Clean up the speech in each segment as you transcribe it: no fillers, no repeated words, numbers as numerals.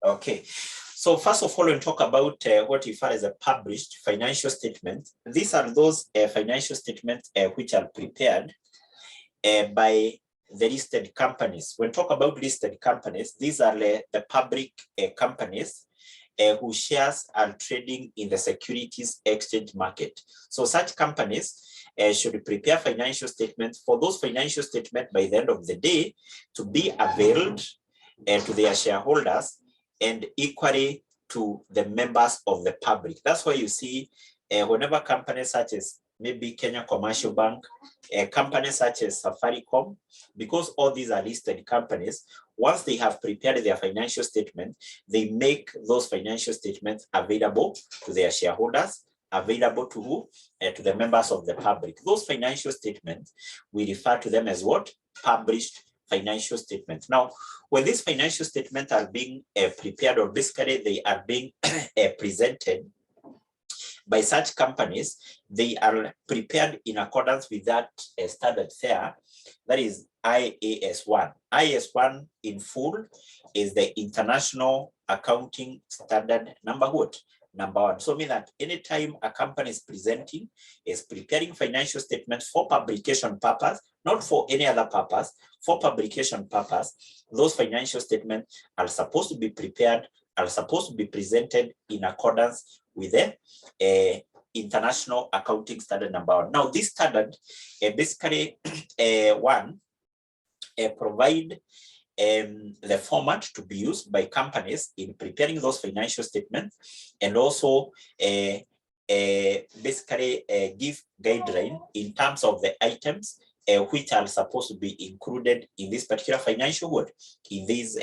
Okay. So first of all, we'll talk about what we refer as a published financial statement. These are those financial statements which are prepared by the listed companies. When we talk about listed companies, these are the public companies whose shares are trading in the securities exchange market. So such companies should prepare financial statements for those financial statements by the end of the day to be availed to their shareholders and equally to the members of the public. That's why you see whenever companies such as maybe Kenya Commercial Bank, companies such as Safaricom, because all these are listed companies, once they have prepared their financial statement, they make those financial statements available to their shareholders, available to who? To the members of the public. Those financial statements, we refer to them as what? Published financial statements. Now, when these financial statements are being prepared, or basically they are being presented by such companies, they are prepared in accordance with that standard there, that is IAS1. IAS1 in full is the International Accounting Standard number what? Number 1. So mean that anytime a company is preparing financial statements for publication purpose, not for any other purpose, for publication purpose, those financial statements are supposed to be prepared, are supposed to be presented in accordance with the International Accounting Standard number 1. Now, this standard basically provide the format to be used by companies in preparing those financial statements, and also basically give guideline in terms of the items which are supposed to be included in this particular financial word, in this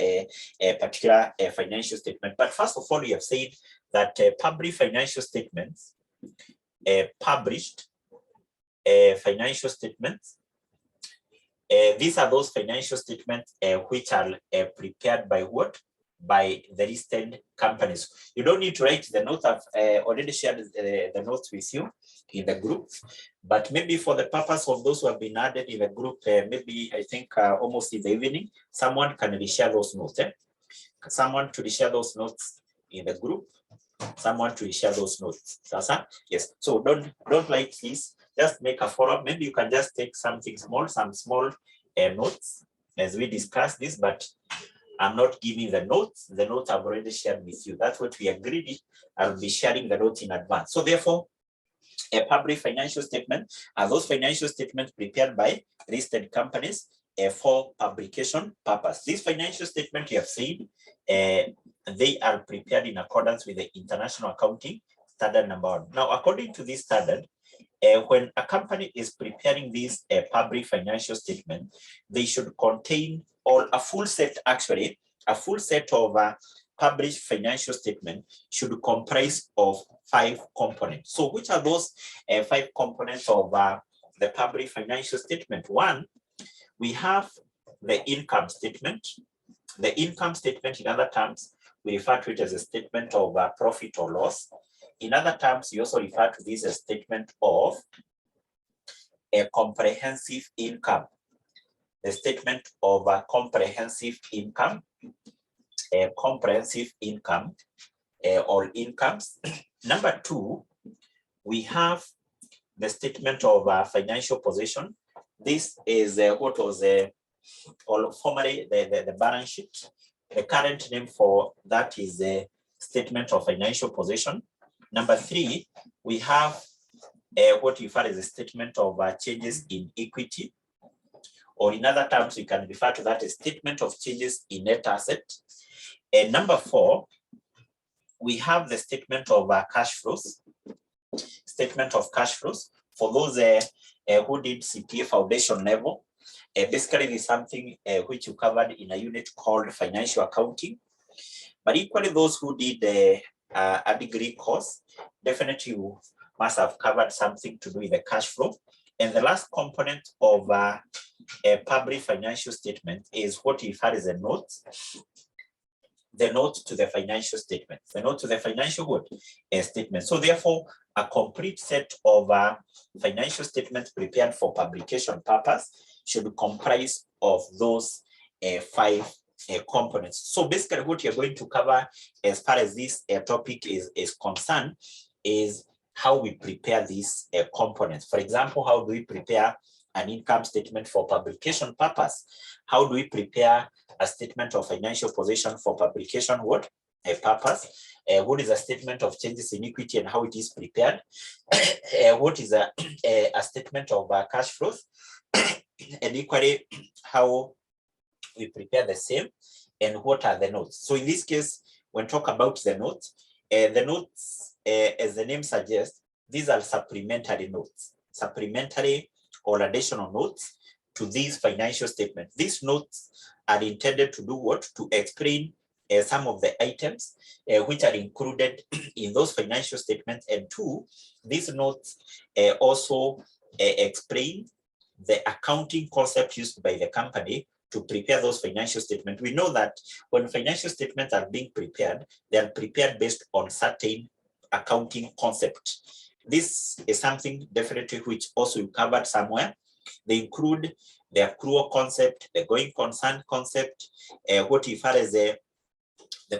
particular financial statement. But first of all, we have said that published financial statements, financial statements, these are those financial statements which are prepared by what? By the listed companies. You don't need to write the notes. I've already shared the notes with you in the group, but maybe for the purpose of those who have been added in the group, maybe I think almost in the evening, someone can reshare those notes. Someone to reshare those notes in the group. Someone to reshare those notes. Sasa? Yes. So don't like this. Just make a follow-up. Maybe you can just take something small, some small notes as we discuss this, but I'm not giving the notes. The notes I've already shared with you. That's what we agreed. I'll be sharing the notes in advance. So therefore, a public financial statement are those financial statements prepared by listed companies for publication purpose. This financial statement you have said, they are prepared in accordance with the International Accounting Standard number 1. Now, according to this standard, when a company is preparing this public financial statement, they should contain a full set of published financial statement should comprise of 5 components. So which are those 5 components of the public financial statement? 1, we have the income statement. The income statement, in other terms, we refer to it as a statement of profit or loss. In other terms, you also refer to this as a statement of a comprehensive income. The statement of a comprehensive income, or incomes. Number 2, we have the statement of financial position. This is what was formerly the balance sheet. The current name for that is the statement of financial position. Number 3, we have what we refer as a statement of changes in equity, or in other terms, we can refer to that as statement of changes in net asset. And number 4, we have the statement of cash flows. Statement of cash flows for those who did CPA foundation level. Basically, this is something which you covered in a unit called financial accounting. But equally, those who did a degree course, definitely you must have covered something to do with the cash flow. And the last component of a public financial statement is what we refer as a note. The note to the financial statement. The note to the financial statement. So therefore, a complete set of financial statements prepared for publication purpose should comprise of those 5 components. So basically what you're going to cover as far as this topic is concerned is how we prepare these components. For example, how do we prepare an income statement for publication purpose? How do we prepare a statement of financial position for publication purpose? What is a statement of changes in equity and how it is prepared? What is a statement of cash flows? And equally, how we prepare the same, and what are the notes? So in this case, when talk about the notes, as the name suggests, these are supplementary notes, supplementary or additional notes to these financial statements. These notes are intended to do what? To explain some of the items which are included in those financial statements, and two, these notes also explain the accounting concept used by the company to prepare those financial statements. We know that when financial statements are being prepared, they are prepared based on certain accounting concept. This is something definitely which also you covered somewhere. They include the accrual concept, the going concern concept, what if as the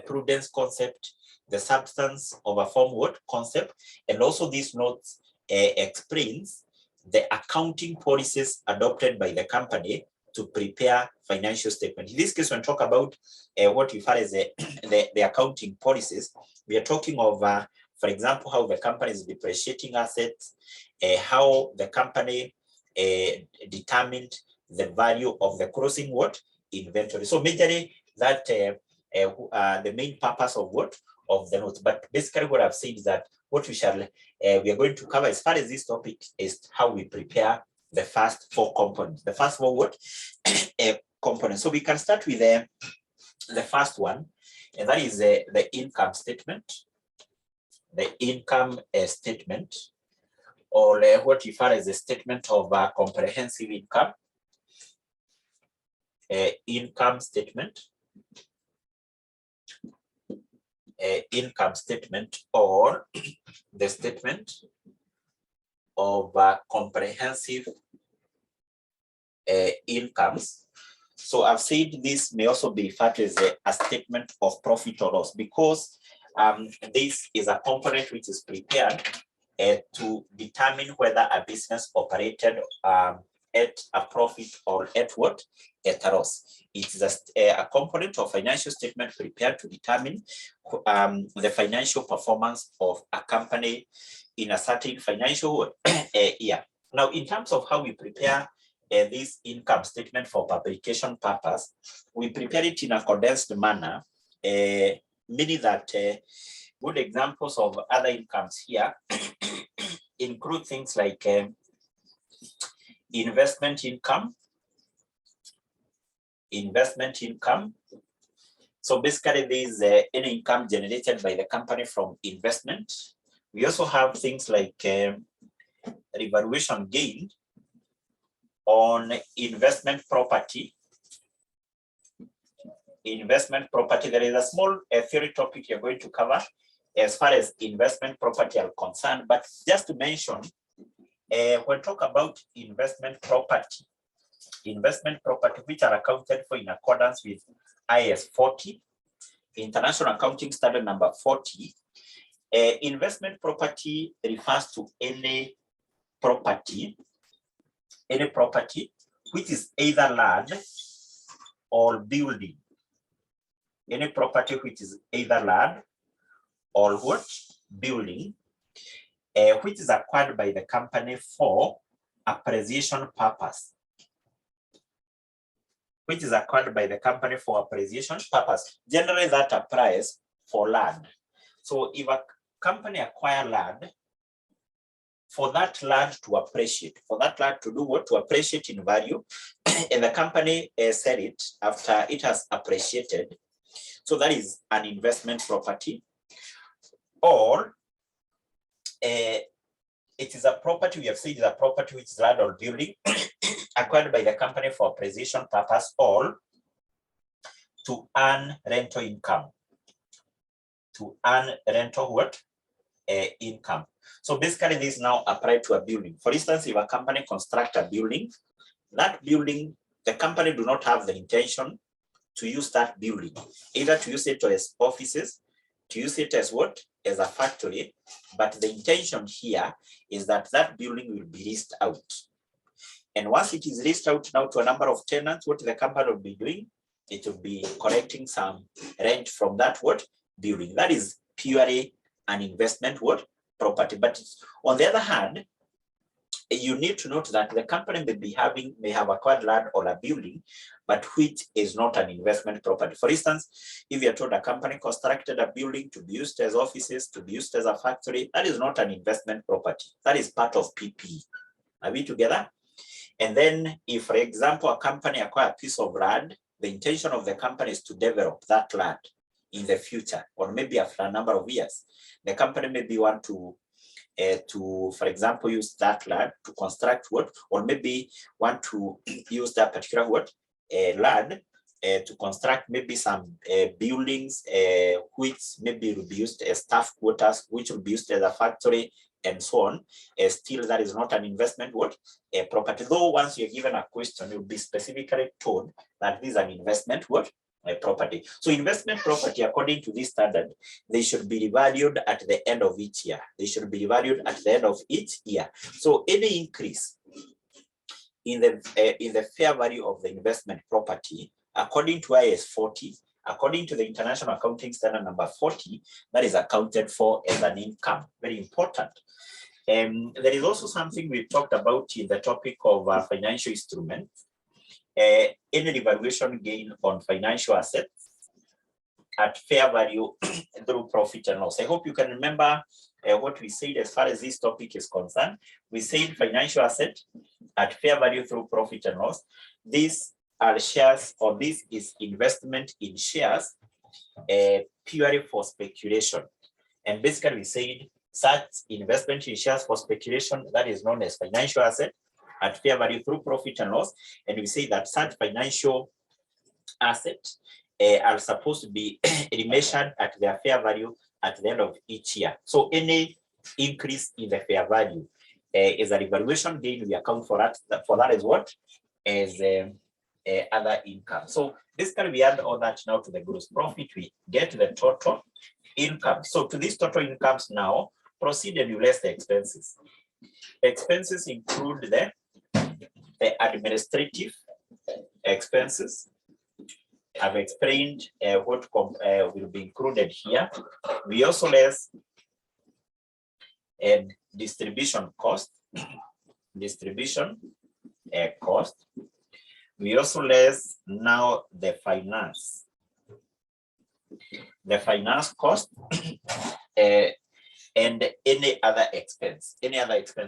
prudence concept, the substance of a form concept, and also these notes explains the accounting policies adopted by the company to prepare financial statement. In this case, when we talk about what you as the accounting policies, we are talking of, for example, how the company is depreciating assets, how the company determined the value of the closing inventory. So majorly that the main purpose of of the notes. But basically what I've said is that what we are going to cover as far as this topic is how we prepare the first four components. The first four components. So we can start with the first one, and that is the income statement. The income statement, or what you refer as a statement of comprehensive income. Income statement. Income statement, or the statement of comprehensive incomes. So I've said this may also be referred to as a statement of profit or loss, because this is a component which is prepared to determine whether a business operated at a profit or at a loss. It is a component of financial statement prepared to determine the financial performance of a company in a certain financial year. Now, in terms of how we prepare this income statement for publication purpose, we prepare it in a condensed manner, meaning that good examples of other incomes here include things like investment income. So basically, there is any income generated by the company from investment. We also have things like revaluation gain on investment property. Investment property, there is a small theory topic you're going to cover as far as investment property are concerned. But just to mention, when we talk about investment property which are accounted for in accordance with IAS 40, International Accounting Standard number 40, investment property refers to any property which is either land or building. Any property which is either land or building, which is acquired by the company for appreciation purpose. Which is acquired by the company for appreciation purpose. Generally, that applies for land. So if a company acquire land, for that land to appreciate, for that land to do to appreciate in value, and the company sell it after it has appreciated, so that is an investment property. Or it is a property, we have said is a property which is land or building acquired by the company for appreciation purpose, or to earn rental income. To earn rental income. So basically, this now applied to a building. For instance, if a company constructs a building, that building, the company do not have the intention to use that building, either to use it as offices, to use it as what? As a factory. But the intention here is that that building will be leased out. And once it is leased out now to a number of tenants, what the company will be doing, it will be collecting some rent from that what? Building. That is purely an investment what? Property. But on the other hand, you need to note that the company may have acquired land or a building, but which is not an investment property. For instance, if you're told a company constructed a building to be used as offices, to be used as a factory, that is not an investment property. That is part of PPE. Are we together? And then if, for example, a company acquires a piece of land, the intention of the company is to develop that land in the future, or maybe after a number of years. The company maybe want to, for example, use that land to construct what, or maybe want to use that particular what, land to construct maybe some buildings, which maybe will be used as staff quarters, which will be used as a factory, and so on. Still, that is not an investment what, property. Though once you're given a question, you'll be specifically told that this is an investment what, property. So investment property, according to this standard, they should be revalued at the end of each year. They should be revalued at the end of each year. So any increase in the fair value of the investment property, according to IAS 40, according to the International Accounting Standard number 40, that is accounted for as an income. Very important. There is also something we've talked about in the topic of financial instruments. Any revaluation gain on financial assets at fair value through profit and loss. I hope you can remember what we said as far as this topic is concerned. We said financial asset at fair value through profit and loss. These are shares, or this is investment in shares purely for speculation. And basically we said such investment in shares for speculation, that is known as financial asset at fair value through profit and loss. And we say that such financial assets are supposed to be remeasured at their fair value at the end of each year. So any increase in the fair value is a revaluation gain. We account for that. For that is what? As other income. So basically we add all that now to the gross profit. We get the total income. So to these total incomes now, proceed and you less the expenses. Expenses include the administrative expenses. I've explained what will be included here. We also less distribution cost. Cost. We also less now the finance. The finance cost and any other expense.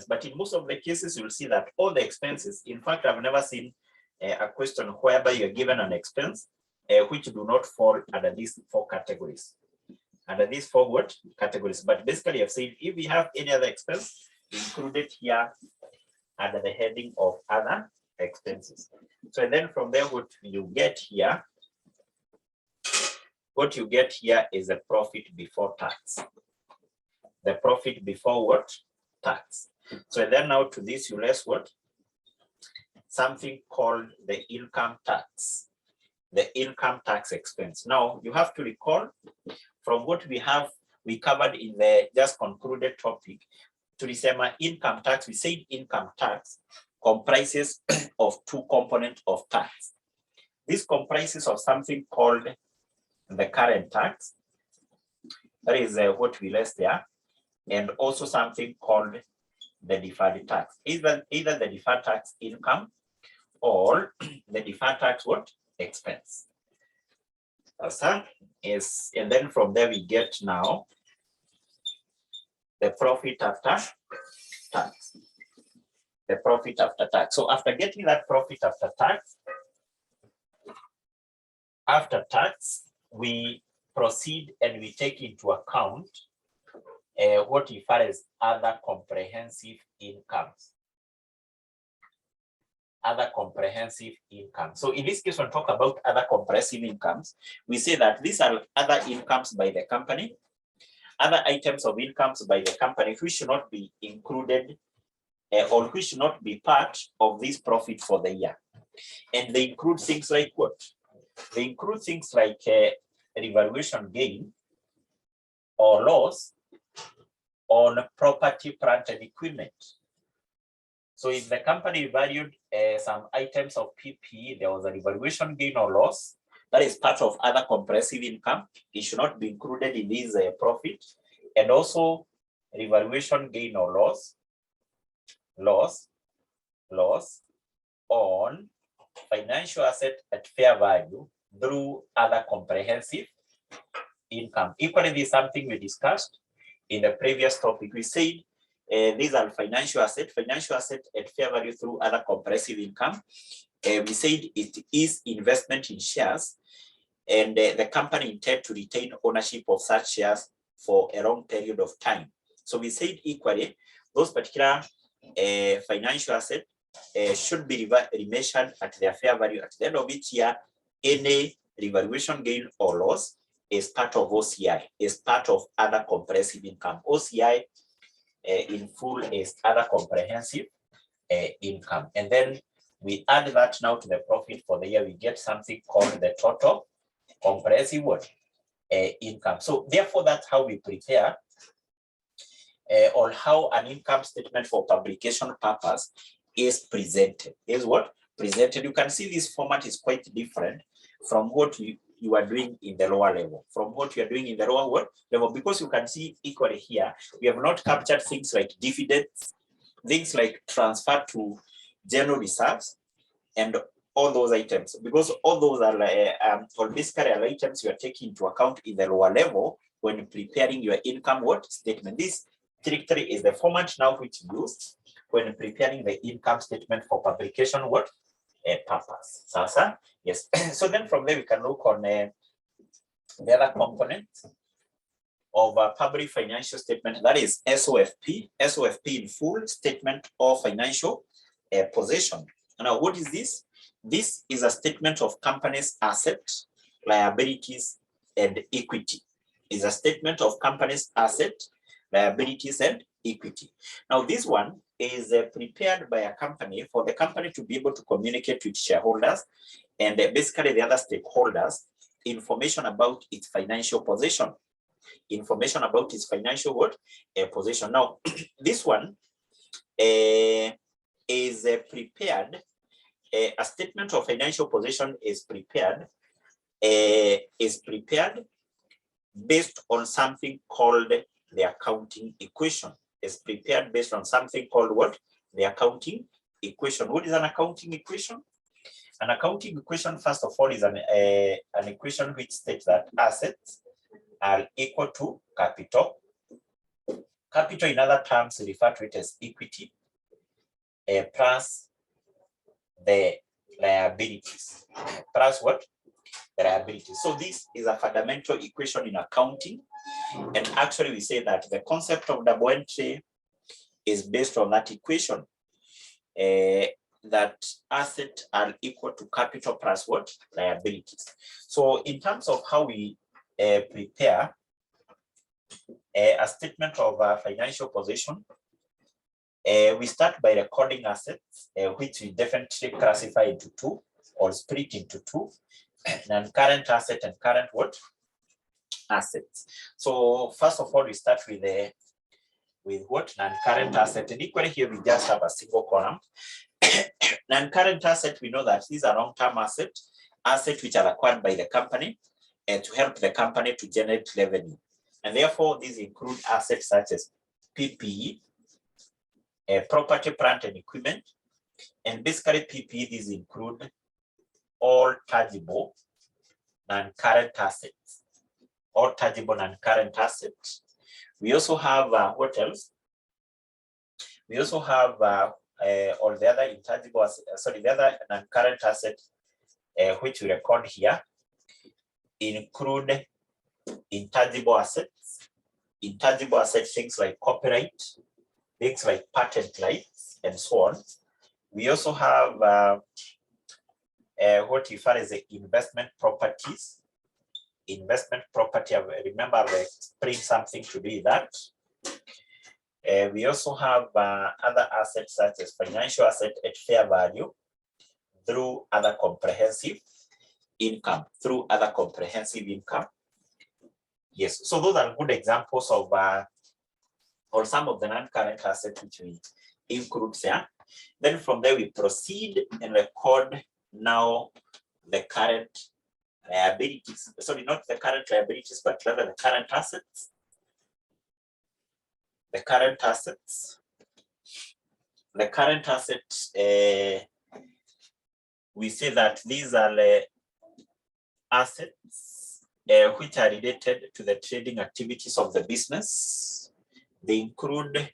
But in most of the cases, you'll see that all the expenses, in fact, I've never seen a question whereby you're given an expense which do not fall under these four categories. Under these four what categories? But basically, I've said if we have any other expense included here under the heading of other expenses. So then from there, what you get here is a profit before tax. The profit before what? Tax. So then now to this, you less what? Something called the income tax. The income tax expense. Now you have to recall from what we covered in the just concluded topic to December income tax. We said income tax comprises of two components of tax. This comprises of something called the current tax. That is what we list there. And also something called the deferred tax. Either the deferred tax income or the deferred tax what? Expense. And then from there we get now the profit after tax. The profit after tax. So after getting that profit after tax, we proceed and we take into account what we refer as other comprehensive incomes. Other comprehensive income. So in this case, when we talk about other comprehensive incomes, we say that these are other incomes by the company, other items of incomes by the company which should not be included or which should not be part of this profit for the year. And they include things like what? They include things like revaluation gain or loss on property, plant, and equipment. So if the company valued some items of PPE, there was a revaluation gain or loss, that is part of other comprehensive income. It should not be included in this profit. And also revaluation gain or loss on financial asset at fair value through other comprehensive income. Equally, this is something we discussed in the previous topic. We said these are financial asset at fair value through other comprehensive income. We said it is investment in shares, and the company intends to retain ownership of such shares for a long period of time. So we said equally, those particular financial assets should be remeasured at their fair value at the end of each year. Any revaluation gain or loss is part of OCI, is part of other comprehensive income. OCI in full is other comprehensive income. And then we add that now to the profit for the year, we get something called the total comprehensive income. So therefore, that's how we prepare on how an income statement for publication purpose is presented. Is what? Presented. You can see this format is quite different from what you are doing in the lower level, because you can see equally here, we have not captured things like dividends, things like transfer to general reserves, and all those items, because all those are basically items you are taking into account in the lower level when preparing your income statement. This strictly is the format now which you use when preparing the income statement for publication purpose. Sasa, yes. So then from there we can look on the other component of a public financial statement, that is SOFP. SOFP in full, statement of financial position. Now, what is this? This is a statement of company's assets, liabilities, and equity. Is a statement of company's assets, liabilities, and equity. Now, this one is prepared by a company for the company to be able to communicate with shareholders and basically the other stakeholders information about its financial position. Information about its financial position. Now, this one is prepared. A statement of financial position is prepared based on something called the accounting equation. Is prepared based on something called what? The accounting equation. What is an accounting equation? An accounting equation, first of all, is an equation which states that assets are equal to capital. Capital, in other terms, refer to it as equity, plus the liabilities. Plus what? The liabilities. So this is a fundamental equation in accounting. And actually, we say that the concept of double entry is based on that equation, that assets are equal to capital plus what? Liabilities. So in terms of how we prepare a statement of financial position, we start by recording assets, which we definitely classify into two or split into two, non-current asset and current what? Assets. So first of all, we start with what? Non-current asset. And equally here, we just have a single column. Non-current asset, we know that these are long-term assets which are acquired by the company and to help the company to generate revenue. And therefore, these include assets such as PPE, property, plant, and equipment. And basically, PPE, these include all tangible non-current assets. All tangible non-current assets. We also have what else? We also have all the other intangible, the other non-current assets which we record here include intangible assets. Intangible assets, things like copyright, things like patent rights, and so on. We also have what we refer as the investment properties. Investment property, remember I explained something to do with that. We also have other assets such as financial asset at fair value through other comprehensive income through other comprehensive income. Yes, so those are good examples of or some of the non-current assets which we include there. Then from there we proceed and record now the current liabilities. Sorry, not the current liabilities, but rather the current assets. The current assets. The current assets, we say that these are the assets which are related to the trading activities of the business. They include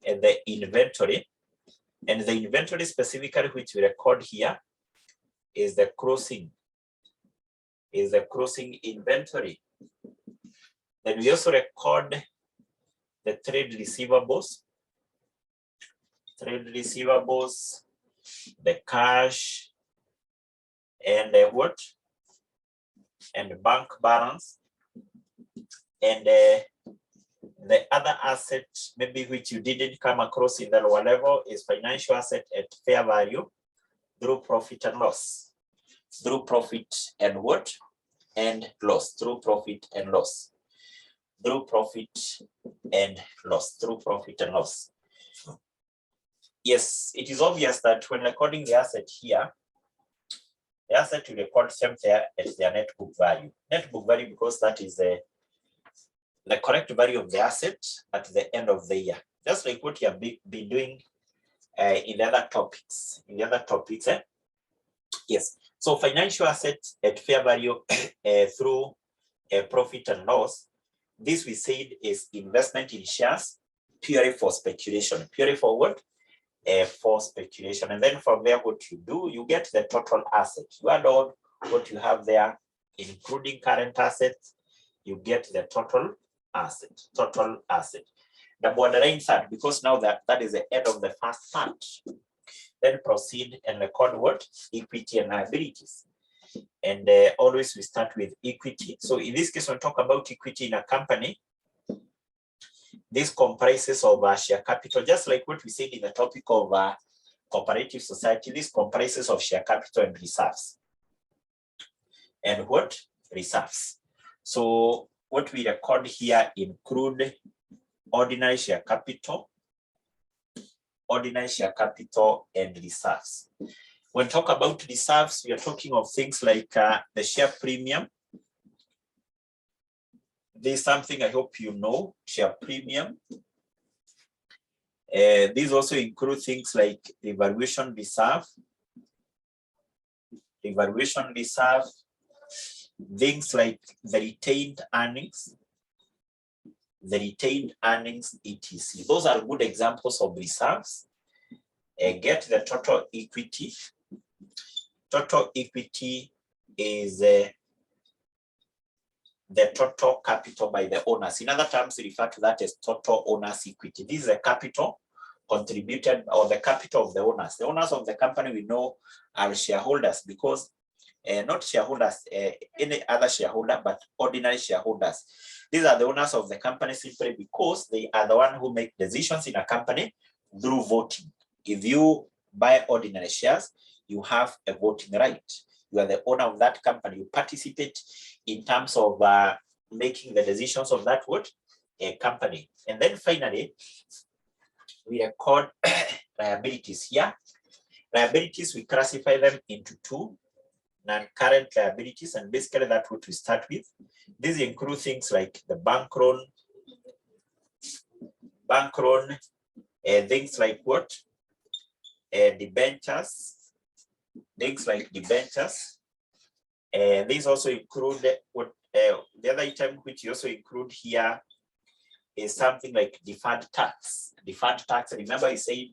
the inventory, and the inventory specifically which we record here is the closing inventory. Then we also record the trade receivables, the cash, and what? And bank balance, and the other asset maybe which you didn't come across in the lower level is financial asset at fair value through profit and loss. Through profit and what? And loss. Through profit and loss. Through profit and loss. Through profit and loss. Yes, it is obvious that when recording the asset here, the asset will record same there at their net book value. Net book value because that is the correct value of the asset at the end of the year. Just like what you have been doing in the other topics. Yes. So financial assets at fair value through profit and loss. This we said is investment in shares purely for speculation. Purely for what? For speculation. And then from there, what you do, you get the total asset. You add all what you have there, including current assets, you get the total asset. The borderline third, because now that is the end of the first part. Then proceed and record what? Equity and liabilities. And always we start with equity. So in this case, when we talk about equity in a company, this comprises of share capital, just like what we said in the topic of cooperative society. This comprises of share capital and reserves. And what? Reserves. So what we record here include ordinary share capital, and reserves. When we talk about reserves, we are talking of things like the share premium. This is something I hope you know, share premium. These also include things like revaluation reserve, things like the retained earnings, etc. Those are good examples of reserves. Get the total equity. Total equity is the total capital by the owners. In other terms, we refer to that as total owners' equity. This is the capital contributed, or the capital of the owners. The owners of the company we know are shareholders, because not shareholders, any other shareholder, but ordinary shareholders. These are the owners of the company simply because they are the one who make decisions in a company through voting. If you buy ordinary shares, you have a voting right. You are the owner of that company. You participate in terms of making the decisions of that company. And then finally, we record liabilities here. Liabilities, we classify them into two: non-current liabilities, and basically that's what we start with. These include things like the bank loan, things like what? Debentures, things like debentures. These also include what the other item which you also include here is something like deferred tax. Deferred tax, remember I said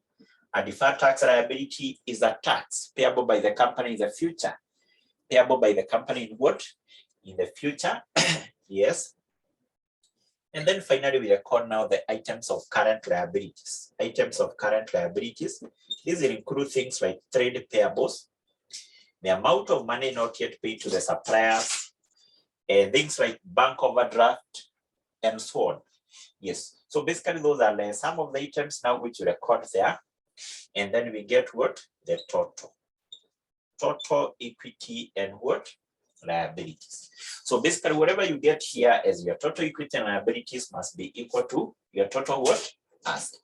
a deferred tax liability is a tax payable by the company in the future. Payable by the company in what? In the future. Yes. And then finally, we record now the items of current liabilities. Items of current liabilities. These will include things like trade payables, the amount of money not yet paid to the suppliers, things like bank overdraft, and so on. Yes. So basically, those are some of the items now which we record there. And then we get what? The total. total equity and what? Liabilities. So basically, whatever you get here as your total equity and liabilities must be equal to your total what? Asset.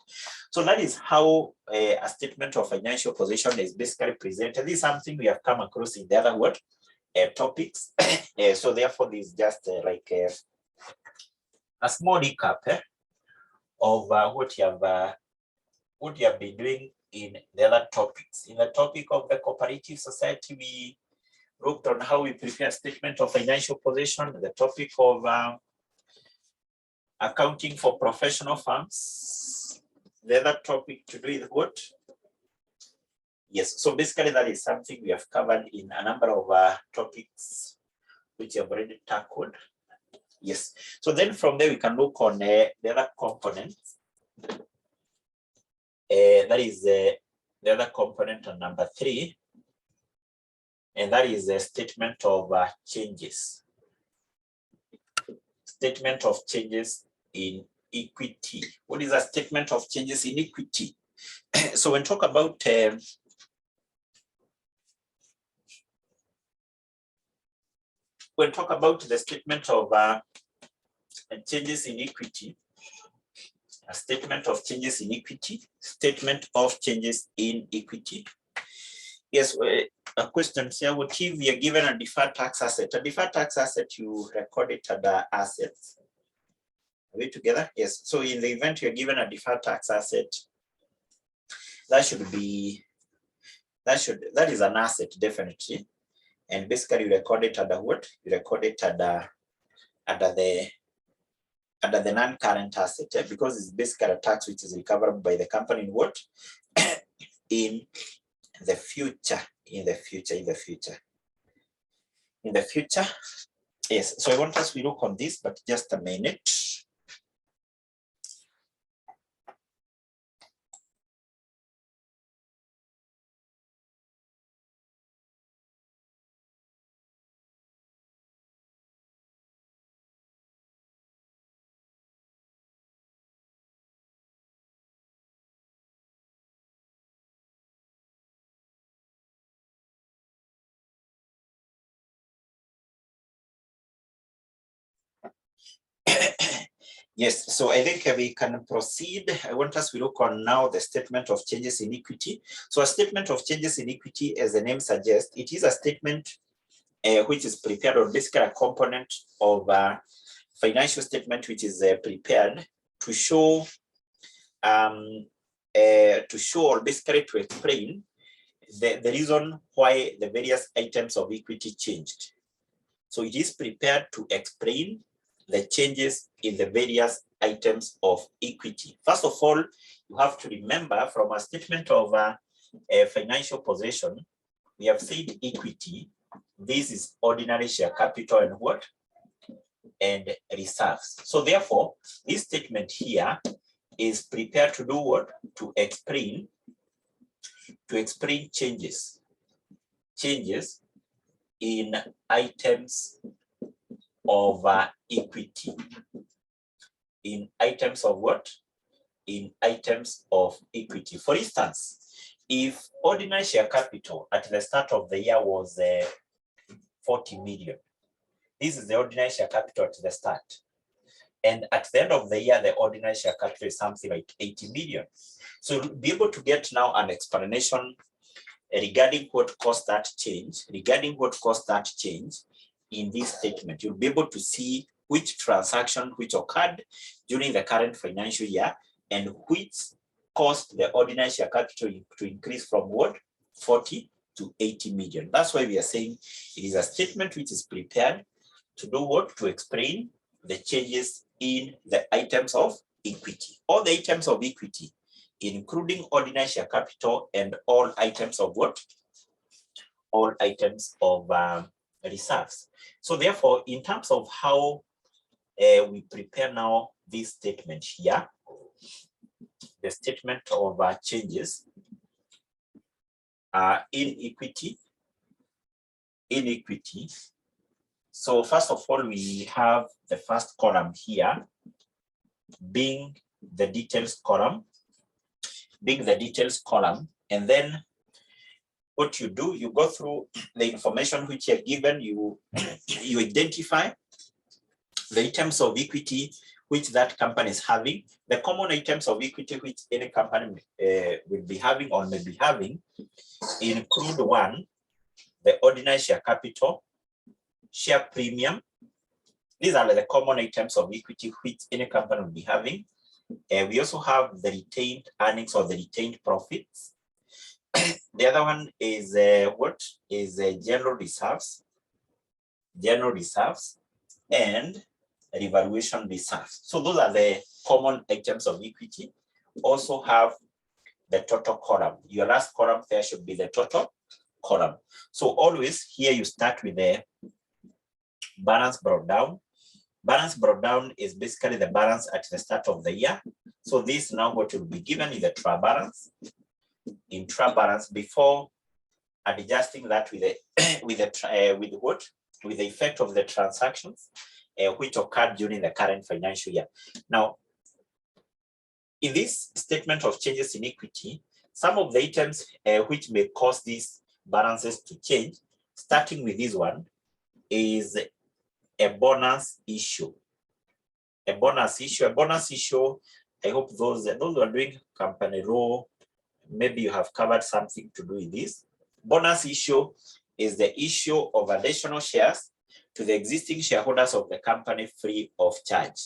So that is how a statement of financial position is basically presented. This is something we have come across in the other what? Topics. So therefore, this is just like a small recap of what you have been doing in the other topics. In the topic of the cooperative society, we looked on how we prepare a statement of financial position. The topic of accounting for professional firms. The other topic to do with what? Yes, so basically that is something we have covered in a number of topics which you have already tackled. Yes, so then from there we can look on the other components. That is the other component on number 3, and that is a statement of changes. Statement of changes in equity. What is a statement of changes in equity? So when talk about the statement of changes in equity, a statement of changes in equity, statement of changes in equity. Yes, a question here, what if we are given a deferred tax asset? A deferred tax asset, you record it under assets. Are we together? Yes. So in the event you're given a deferred tax asset, that is an asset, definitely. And basically you record it under what? You record it under the non-current asset, because it's basically a tax which is recoverable by the company in what? In the future. Yes, so I want us to look on this, but just a minute. Yes, so I think we can proceed. I want us to look on now the statement of changes in equity. So a statement of changes in equity, as the name suggests, it is a statement which is prepared, or basically a component of a financial statement which is prepared to show, or basically to explain the reason why the various items of equity changed. So it is prepared to explain the changes in the various items of equity. First of all, you have to remember from a statement of a financial position, we have said equity. This is ordinary share capital and what? And reserves. So therefore, this statement here is prepared to do what? To explain changes in items of equity. In items of what? In items of equity. For instance, if ordinary share capital at the start of the year was 40 million, this is the ordinary share capital at the start. And at the end of the year, the ordinary share capital is something like 80 million. So you'll be able to get now an explanation regarding what caused that change, in this statement. You'll be able to see which transaction which occurred during the current financial year and which caused the ordinary share capital to increase from what? 40 to 80 million. That's why we are saying it is a statement which is prepared to do what? To explain the changes in the items of equity. All the items of equity, including ordinary share capital and all items of what? All items of reserves. So therefore, in terms of how we prepare now this statement here, the statement of changes in equity. So first of all, we have the first column here being the details column, and then what you do, you go through the information which you have given, you identify the items of equity which that company is having, the common items of equity which any company will be having or may be having, include one, the ordinary share capital, share premium. These are the common items of equity which any company will be having. We also have the retained earnings or the retained profits. The other one is general reserves, and revaluation reserves. So those are the common items of equity. Also have the total column. Your last column there should be the total column. So always here you start with the balance brought down. Balance brought down is basically the balance at the start of the year. So this now what will be given is the trial balance. In trial balance before adjusting that with the effect of the transactions which occurred during the current financial year. Now, in this statement of changes in equity, some of the items which may cause these balances to change, starting with this one, is a bonus issue. A bonus issue, I hope those who are doing company law, maybe you have covered something to do with this. Bonus issue is the issue of additional shares to the existing shareholders of the company free of charge.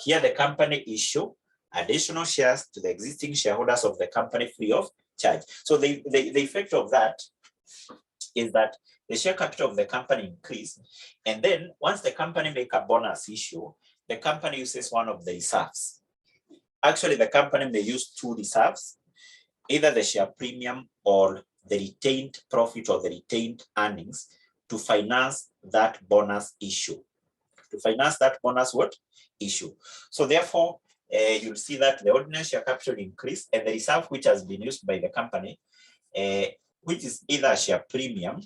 Here the company issue additional shares to the existing shareholders of the company free of charge. So the effect of that is that the share capital of the company increase, and then once the company make a bonus issue, the company uses one of the reserves. Actually, the company may use two reserves, either the share premium or the retained profit or the retained earnings, to finance that bonus issue. To finance that bonus issue. So therefore, you'll see that the ordinary share capital increase, and the reserve which has been used by the company, which is either a share premium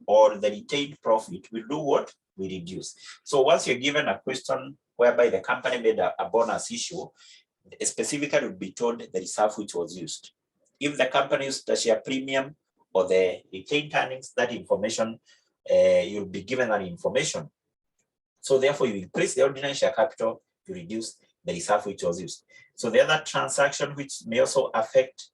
or the retained profit, will do what? We reduce. So once you're given a question whereby the company made a bonus issue, specifically would be told the reserve which was used. If the company used the share premium or the retained earnings, that information, you'll be given that information. So therefore, you increase the ordinary share capital to reduce the reserve which was used. So the other transaction which may also affect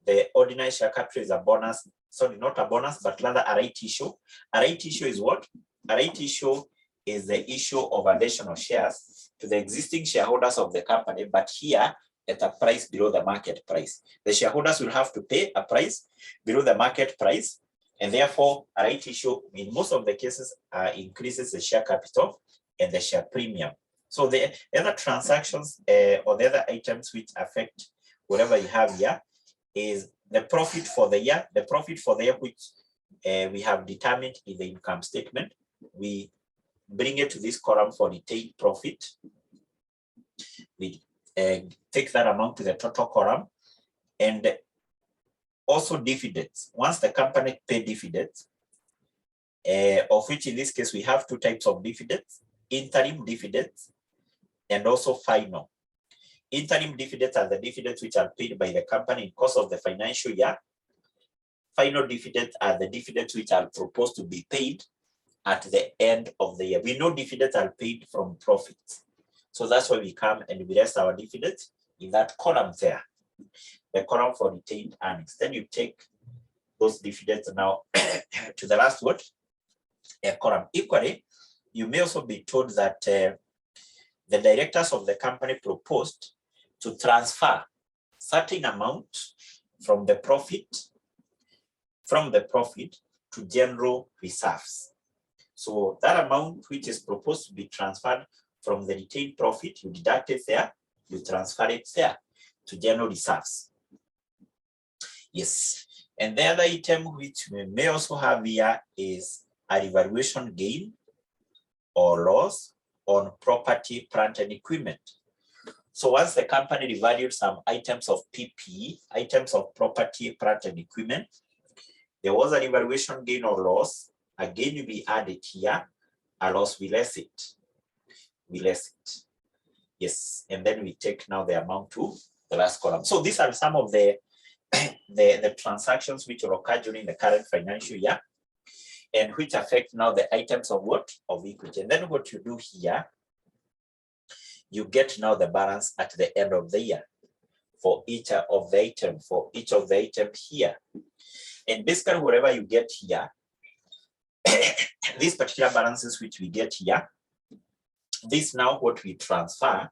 the ordinary share capital is a bonus. Sorry, not a bonus, but rather a right issue. A right issue is what? A right issue is the issue of additional shares to the existing shareholders of the company, but here at a price below the market price. The shareholders will have to pay a price below the market price, and therefore a right issue in most of the cases increases the share capital and the share premium. So the other transactions or the other items which affect whatever you have here is the profit for the year. The profit for the year which we have determined in the income statement. We bring it to this column for retained profit. We take that amount to the total column, and also dividends. Once the company pay dividends, of which in this case we have two types of dividends: interim dividends and also final. Interim dividends are the dividends which are paid by the company in course of the financial year. Final dividends are the dividends which are proposed to be paid at the end of the year. We know dividends are paid from profits. So that's why we come and we rest our dividends in that column there, the column for retained earnings. Then you take those dividends now to the last column. Equally, you may also be told that the directors of the company proposed to transfer certain amount from the profit to general reserves. So that amount which is proposed to be transferred from the retained profit, you deduct it there, you transfer it there to general reserves. Yes. And the other item which we may also have here is a revaluation gain or loss on property, plant, and equipment. So once the company revalued some items of PPE, items of property, plant, and equipment, there was a revaluation gain or loss. Again, we added here a loss, we less it. Yes, and then we take now the amount to the last column. So these are some of the the transactions which will occur during the current financial year and which affect now the items of what? Of equity. And then what you do here, you get now the balance at the end of the year for each of the items, here. And basically whatever you get here, these particular balances which we get here, this now what we transfer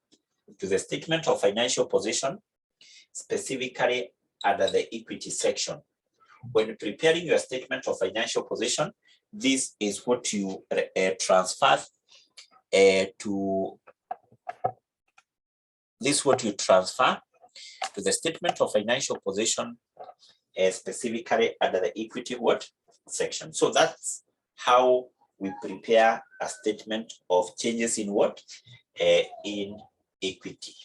to the statement of financial position, specifically under the equity section. When preparing your statement of financial position, this is what you transfer to the statement of financial position, specifically under the equity section. So that's how we prepare a statement of changes in in equity.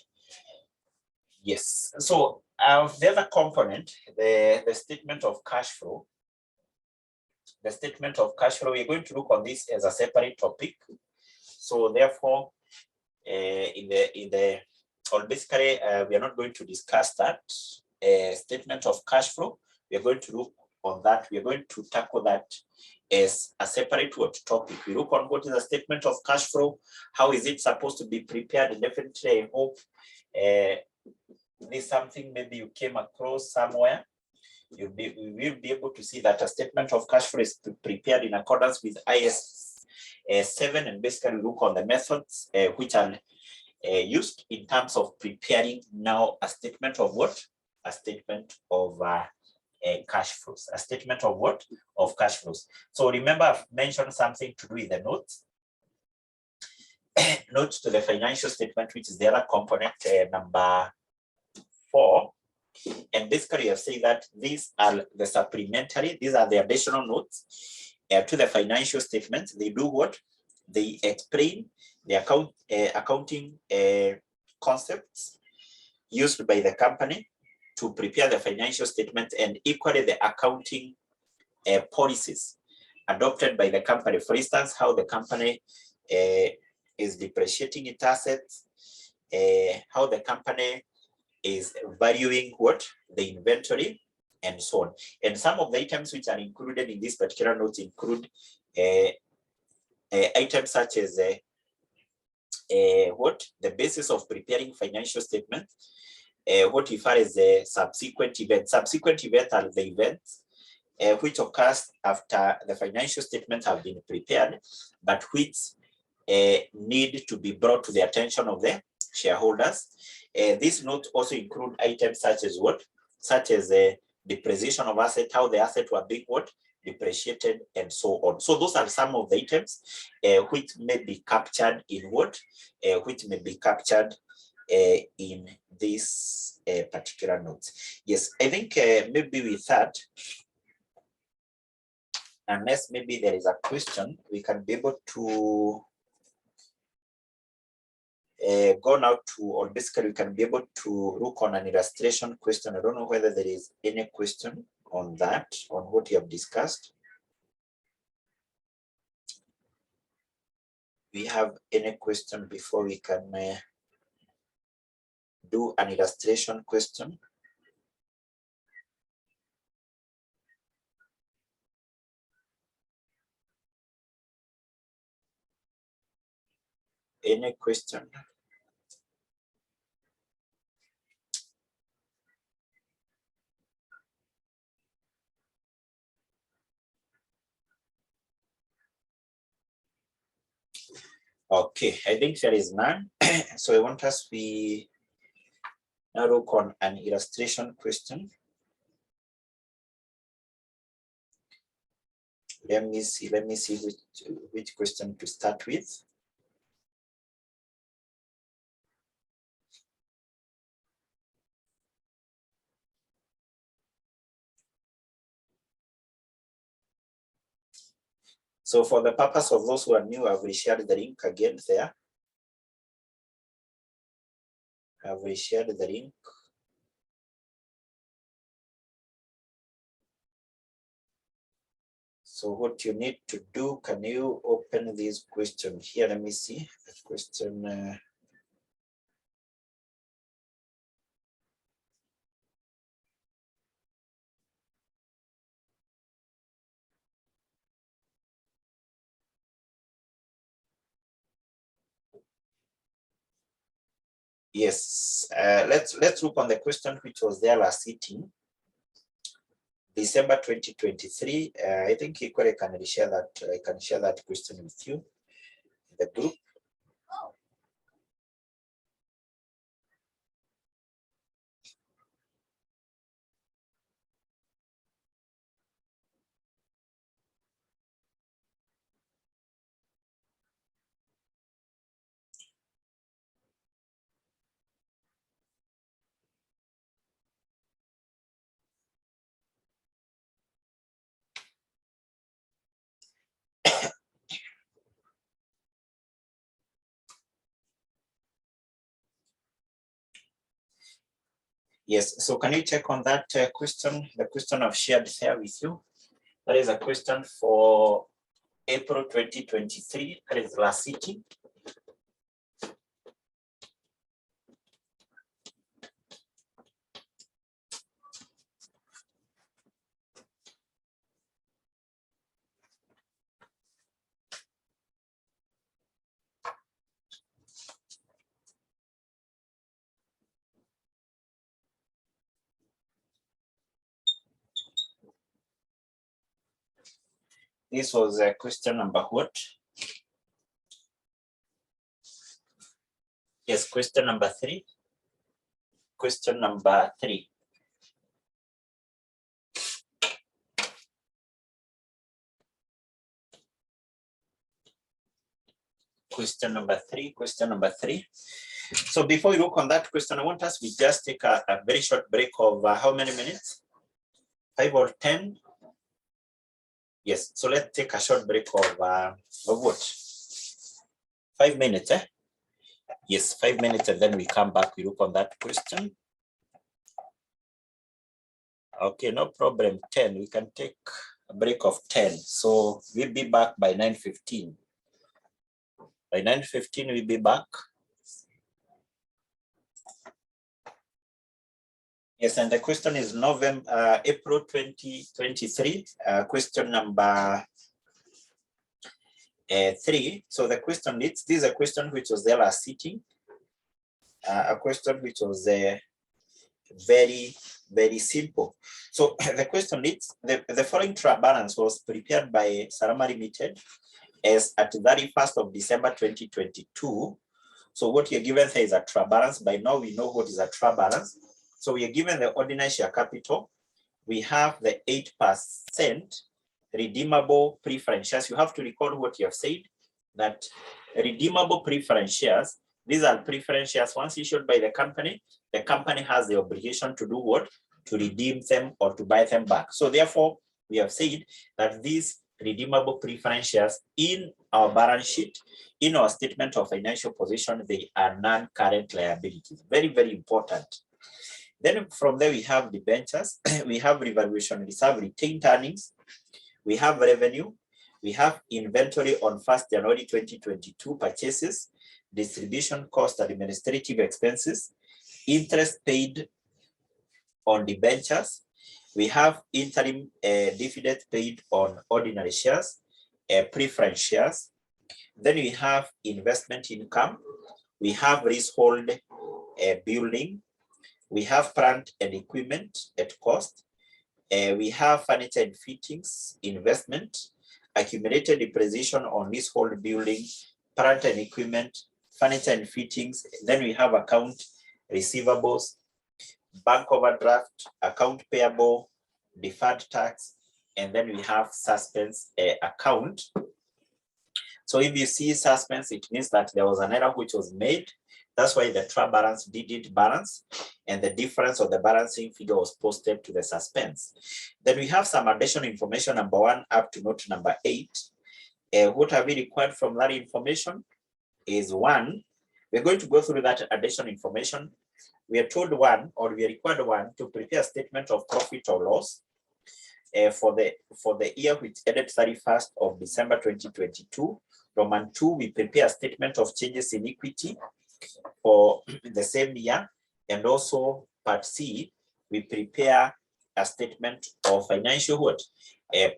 Yes. So the other component, the statement of cash flow. The statement of cash flow, we're going to look on this as a separate topic. So therefore, basically, we are not going to discuss that statement of cash flow. We are going to look on that. We are going to tackle that as a separate topic. We look on what is a statement of cash flow, how is it supposed to be prepared, and definitely I hope this is something maybe you came across somewhere. We will be able to see that a statement of cash flow is prepared in accordance with IS 7, and basically look on the methods which are used in terms of preparing now a statement of a statement of cash flows. A statement of of cash flows. So remember, I've mentioned something to do with the notes. Notes to the financial statement, which is the other component, number 4. And basically, I've said that these are the supplementary, these are the additional notes to the financial statements. They do what? They explain the accounting concepts used by the company to prepare the financial statement, and equally the accounting policies adopted by the company. For instance, how the company is depreciating its assets, how the company is valuing the inventory, and so on. And some of the items which are included in this particular notes include items such as the basis of preparing financial statement, what refer as the subsequent events. Subsequent events are the events which occurs after the financial statements have been prepared, but which need to be brought to the attention of the shareholders. This note also include items such as the depreciation of asset, how the asset were being depreciated, and so on. So those are some of the items which may be captured in in this particular notes. Yes, I think maybe with that, unless maybe there is a question, we can be able to go now to, or basically we can be able to look on an illustration question. I don't know whether there is any question on that, on what you have discussed. We have any question before we can do an illustration question? Any question? Okay, I think there is none. So I want us to now look on an illustration question. Let me see which question to start with. So for the purpose of those who are new, I've reshared the link again there. I've reshared the link. So what you need to do, can you open this question here? Let me see the question. Yes, let's look on the question which was there last sitting, December 2023. I think 𝐂𝐏𝐀 can share that. I can share that question with you in the group. Yes, so can you check on that question? The question I've shared here with you. That is a question for April 2023. That is last sitting. This was question number what? Yes, question number 3. Question number 3. Question number 3. Question number 3. So before we look on that question, I want us to just take a very short break of how many minutes? 5 or 10? Yes, so let's take a short break of what? 5 minutes, eh? Yes, 5 minutes, and then we come back, we look on that question. Okay, no problem. 10, we can take a break of 10. So we'll be back by 9:15. By 9:15, we'll be back. Yes, and the question is April 2023, question number 3. So the question is, this is a question which was there last sitting, a question which was very, very simple. So the question is, the following trial balance was prepared by Salama Limited as at the 31st of December 2022. So what you're given here is a trial balance. By now we know what is a trial balance. So we are given the ordinary share capital. We have the 8% redeemable preference shares. You have to record what you have said, that redeemable preference shares, these are preference shares once issued by the company has the obligation to do what? To redeem them or to buy them back. So therefore, we have said that these redeemable preference shares in our balance sheet, in our statement of financial position, they are non-current liabilities. Very, very important. Then from there, we have debentures, we have revaluation reserve retained earnings, we have revenue, we have inventory on 1st January 2022 purchases, distribution cost, administrative expenses, interest paid on debentures, we have interim dividend paid on ordinary shares, preference shares, then we have investment income, we have leasehold building, we have plant and equipment at cost. We have furniture and fittings, investment, accumulated depreciation on leasehold building, plant and equipment, furniture and fittings. Then we have account receivables, bank overdraft, account payable, deferred tax, and then we have suspense account. So if you see suspense, it means that there was an error which was made. That's why the trial balance didn't balance, and the difference of the balancing figure was posted to the suspense. Then we have some additional information, number 1 up to note number 8. What have we required from that information is 1. We're going to go through that additional information. We are told 1, or we are required 1, to prepare a statement of profit or loss for the year which ended 31st of December 2022. Roman 2, we prepare a statement of changes in equity for the same year, and also part C, we prepare a statement of financial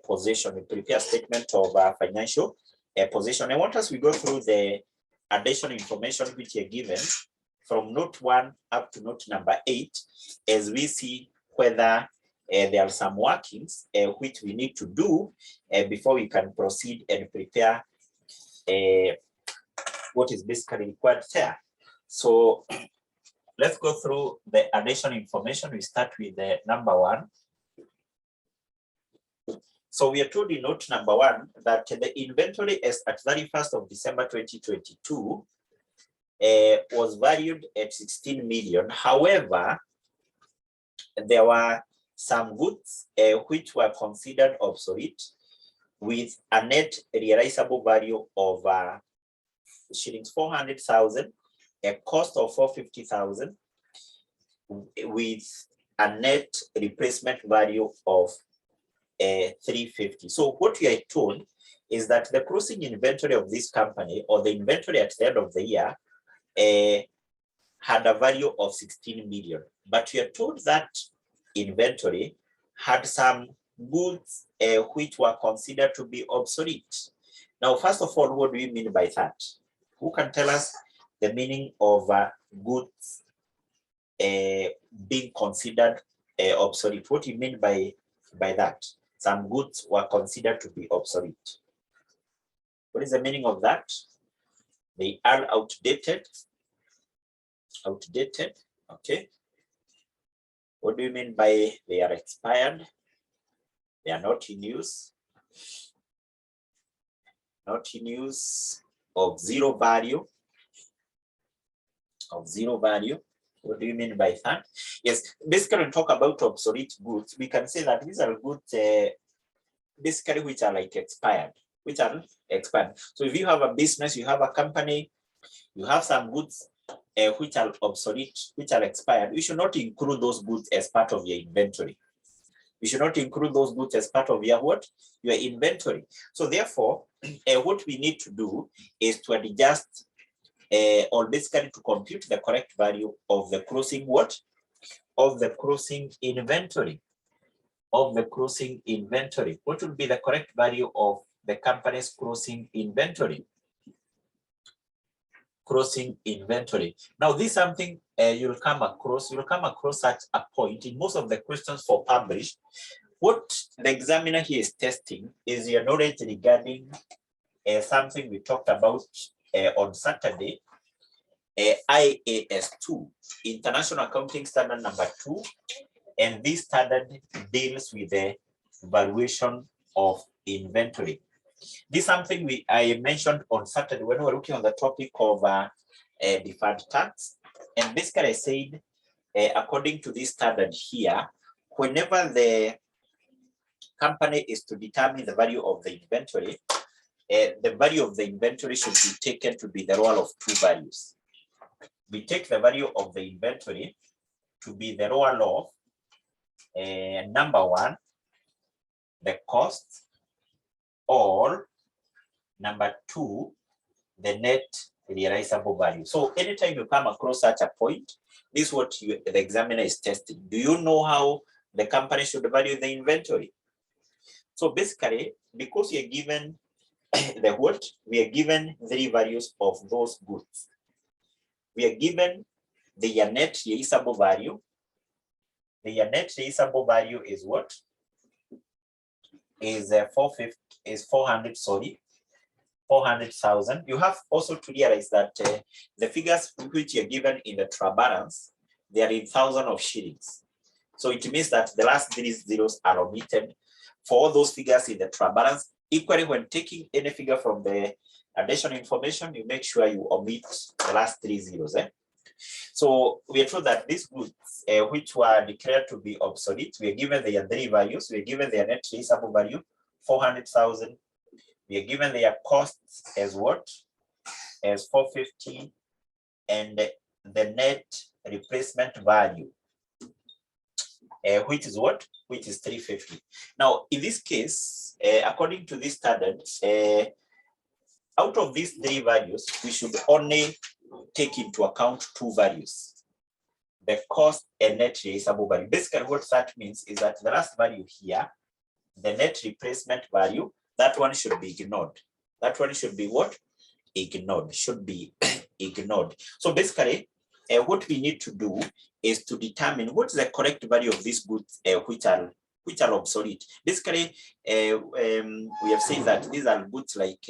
position. We prepare a statement of financial position. I want us to go through the additional information which are given from note 1 up to note number 8 as we see whether there are some workings which we need to do before we can proceed and prepare what is basically required there. So let's go through the addition information. We start with the number 1. So we are told in note number 1 that the inventory as at 31st of December 2022 was valued at 16 million. However, there were some goods which were considered obsolete with a net realizable value of shillings 400,000, a cost of 450,000, with a net replacement value of 350. So what we are told is that the closing inventory of this company, or the inventory at the end of the year, had a value of 16 million. But we are told that inventory had some goods which were considered to be obsolete. Now, first of all, what do we mean by that? Who can tell us the meaning of goods being considered obsolete? What do you mean by that? Some goods were considered to be obsolete. What is the meaning of that? They are outdated. Outdated, okay. What do you mean by they are expired? They are not in use. Not in use, of zero value. Of zero value. What do you mean by that? Yes, basically when we talk about obsolete goods, we can say that these are goods basically which are like expired. Which are expired. So if you have a business, you have a company, you have some goods which are obsolete, which are expired, you should not include those goods as part of your inventory. You should not include those goods as part of your what? Your inventory. So therefore, what we need to do is to adjust or basically to compute the correct value of the closing what? Of the closing inventory. Of the closing inventory. What would be the correct value of the company's closing inventory? Closing inventory. Now, this is something you'll come across such a point in most of the questions for published. What the examiner here is testing is your knowledge regarding something we talked about on Saturday, IAS2, International Accounting Standard number 2, and this standard deals with the valuation of inventory. This is something I mentioned on Saturday when we were looking on the topic of deferred tax. And basically I said, according to this standard here, whenever the company is to determine the value of the inventory, the value of the inventory should be taken to be the role of two values. We take the value of the inventory to be the role of number 1, the cost, or number 2, the net realizable value. So anytime you come across such a point, this is what the examiner is testing. Do you know how the company should value the inventory? So basically, because you're given the what? We are given 3 values of those goods. We are given the net realizable value. The net realizable value is what? Is 400,000. You have also to realize that the figures which you're given in the trial balance, they are in thousands of shillings. So it means that the last 3 zeros are omitted for all those figures in the trial balance. Equally, when taking any figure from the addition information, you make sure you omit the last 3 zeros. So we are told that these goods which were declared to be obsolete, we are given their 3 values. We are given their net realizable value, 400,000. We are given their costs as what? As 450, and the net replacement value, which is what? Which is 350. Now, in this case, according to this standard, out of these 3 values, we should only take into account 2 values, the cost and net realizable value. Basically, what that means is that the last value here, the net replacement value, that one should be ignored. That one should be what? Ignored, should be ignored. So basically, what we need to do is to determine what's the correct value of these goods which are obsolete. Basically, we have said that these are goods like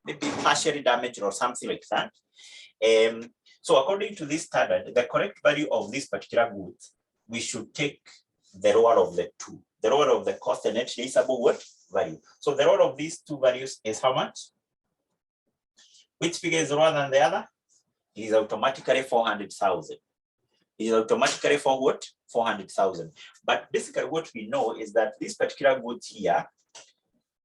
maybe partially damaged or something like that. So according to this standard, the correct value of this particular goods, we should take the lower of the two, the lower of the cost and net realizable what value. So the lower of these two values is how much? Which figure is lower than the other? It is automatically 400,000. It is automatically for what? 400,000. But basically what we know is that this particular goods here,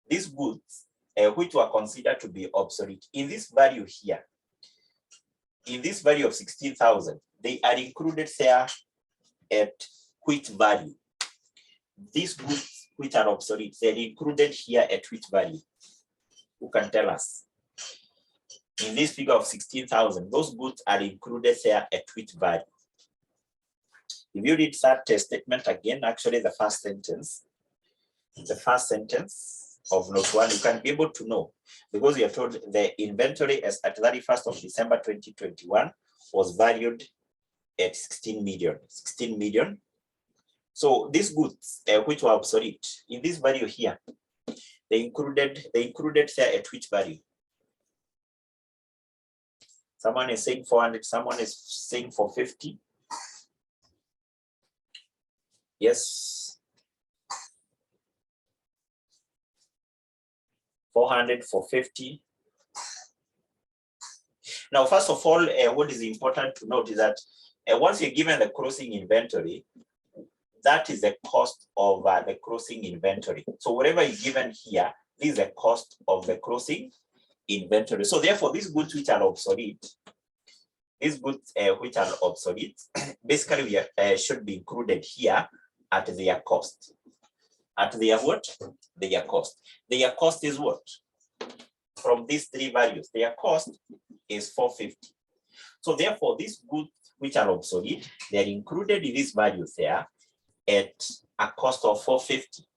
these goods which were considered to be obsolete, in this value here, in this value of 16,000, they are included there at which value? These goods which are obsolete, they're included here at which value? Who can tell us? In this figure of 16,000, those goods are included there at which value? If you read that statement again, actually the first sentence of note 1, you can be able to know, because you are told the inventory as at 31st of December 2021 was valued at 16 million. So these goods which were obsolete, in this value here, they included there at which value? Someone is saying 400, someone is saying 450. Yes. 400, 450. Now, first of all, what is important to note is that once you're given the closing inventory, that is the cost of the closing inventory. So whatever is given here, this is the cost of the closing inventory. So therefore, these goods which are obsolete, basically we should be included here at their cost. At their what? Their cost. Their cost is what? From these three values, their cost is 450. So therefore, these goods which are obsolete, they are included in these values there at a cost of 450.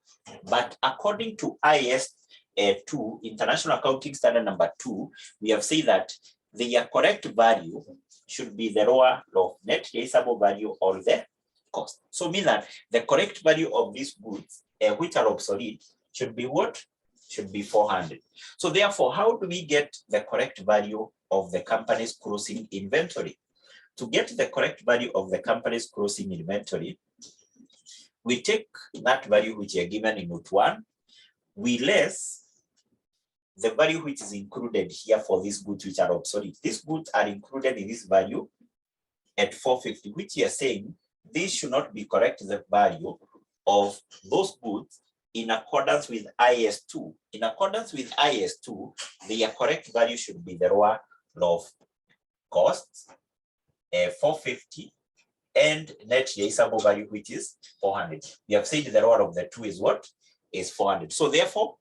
But according to IAS 2, International Accounting Standard number 2, we have said that the correct value should be the lower of net realizable value or the cost. So mean that the correct value of these goods which are obsolete should be what? Should be 400. So therefore, how do we get the correct value of the company's closing inventory? To get the correct value of the company's closing inventory, we take that value which are given in note 1, we less the value which is included here for these goods which are obsolete. These goods are included in this value at 450, which you are saying this should not be correct, the value of those goods in accordance with IAS 2. In accordance with IAS 2, the correct value should be the lower of costs, 450, and net realizable value, which is 400. We have said the lower of the two is what? Is 400. So therefore,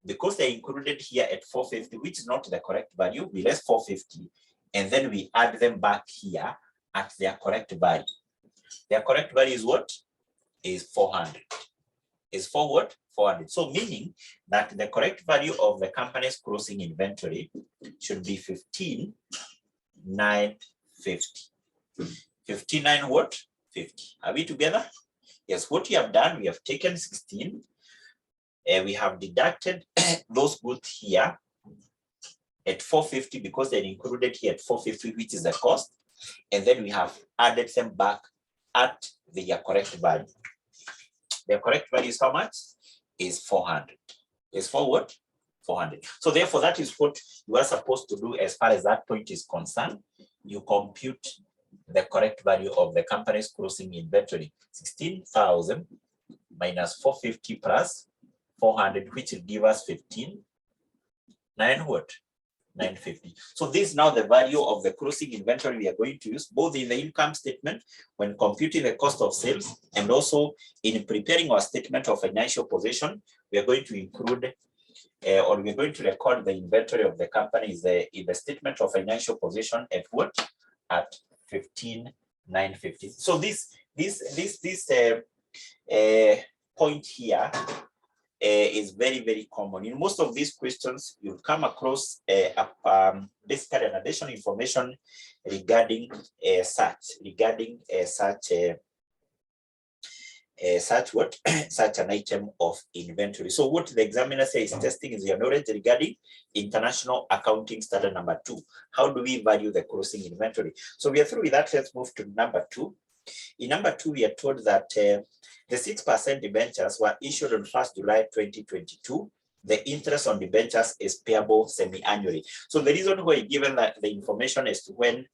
because they're included here at 450, which is not the correct value, we less 450, and then we add them back here at their correct value. Their correct value is what? Is 400. Is for what? 400. So meaning that the correct value of the company's closing inventory should be 15,950. 59 what? 50. Are we together? Yes, what we have done, we have taken 16 and we have deducted those goods here at 450 because they're included here at 450, which is the cost. And then we have added them back at their correct value. The correct value is how much? Is 400. Is for what? 400. So therefore, that is what you are supposed to do as far as that point is concerned. You compute the correct value of the company's closing inventory. 16,000 minus 450 plus 400, which will give us 15,950. So this is now the value of the closing inventory we are going to use both in the income statement when computing the cost of sales and also in preparing our statement of financial position. We are going to include or we're going to record the inventory of the company in the statement of financial position at what? At 15,950. So this point here is very, very common. In most of these questions, you'll come across basically an additional information regarding such an item of inventory. So what the examiner says is testing is your knowledge regarding international accounting standard number 2. How do we value the closing inventory? So we are through with that. Let's move to number 2. In number 2, we are told that the 6% debentures were issued on 1st July 2022. The interest on debentures is payable semi-annually. So the reason why given that the information as to when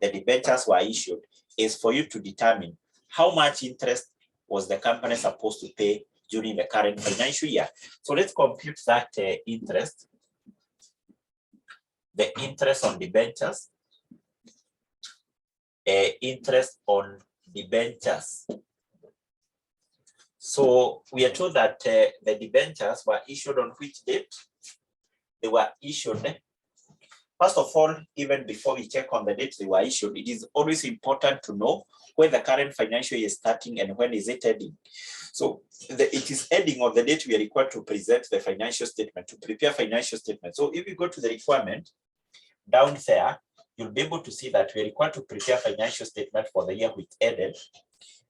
the debentures were issued is for you to determine how much interest was the company supposed to pay during the current financial year. So let's compute that interest. The interest on debentures. Interest on debentures. So we are told that the debentures were issued on which date? They were issued. First of all, even before we check on the date they were issued, it is always important to know when the current financial year is starting and when is it ending. So it is ending on the date we are required to present the financial statement, to prepare financial statement. So if you go to the requirement down there, you'll be able to see that we are required to prepare financial statement for the year which ended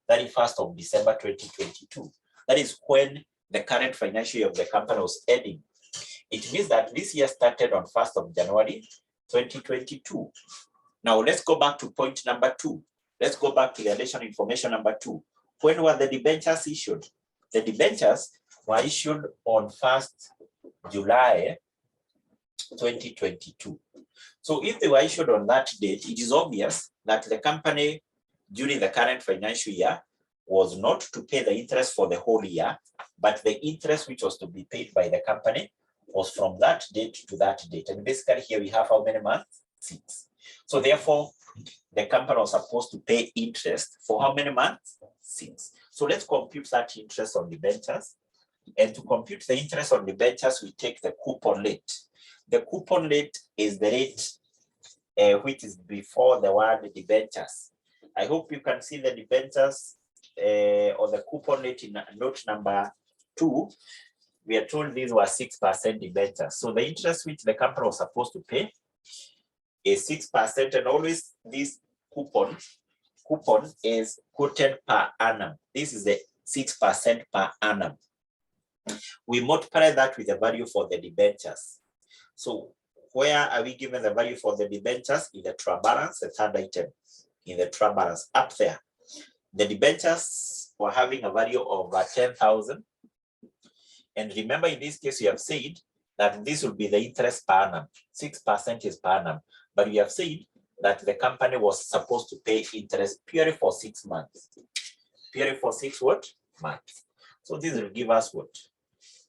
31st of December 2022. That is when the current financial year of the company was ending. It means that this year started on 1st of January 2022. Now let's go back to point number 2. Let's go back to the additional information number 2. When were the debentures issued? The debentures were issued on 1st July 2022. So if they were issued on that date, it is obvious that the company during the current financial year was not to pay the interest for the whole year, but the interest which was to be paid by the company was from that date to that date. And basically here we have how many months? 6. So therefore, the company was supposed to pay interest for how many months? 6. So let's compute that interest on debentures. And to compute the interest on debentures, we take the coupon rate. The coupon rate is the rate which is before the word debentures. I hope you can see the debentures or the coupon rate in note number 2. We are told these were 6% debentures. So the interest which the company was supposed to pay is 6%, and always this coupon is quoted per annum. This is the 6% per annum. We multiply that with the value for the debentures. So where are we given the value for the debentures? In the trial balance, the third item. In the trial balance, up there. The debentures were having a value of 10,000. And remember, in this case, we have said that this will be the interest per annum. 6% is per annum. But we have said that the company was supposed to pay interest purely for 6 months. Purely for 6 what? Months. So this will give us what?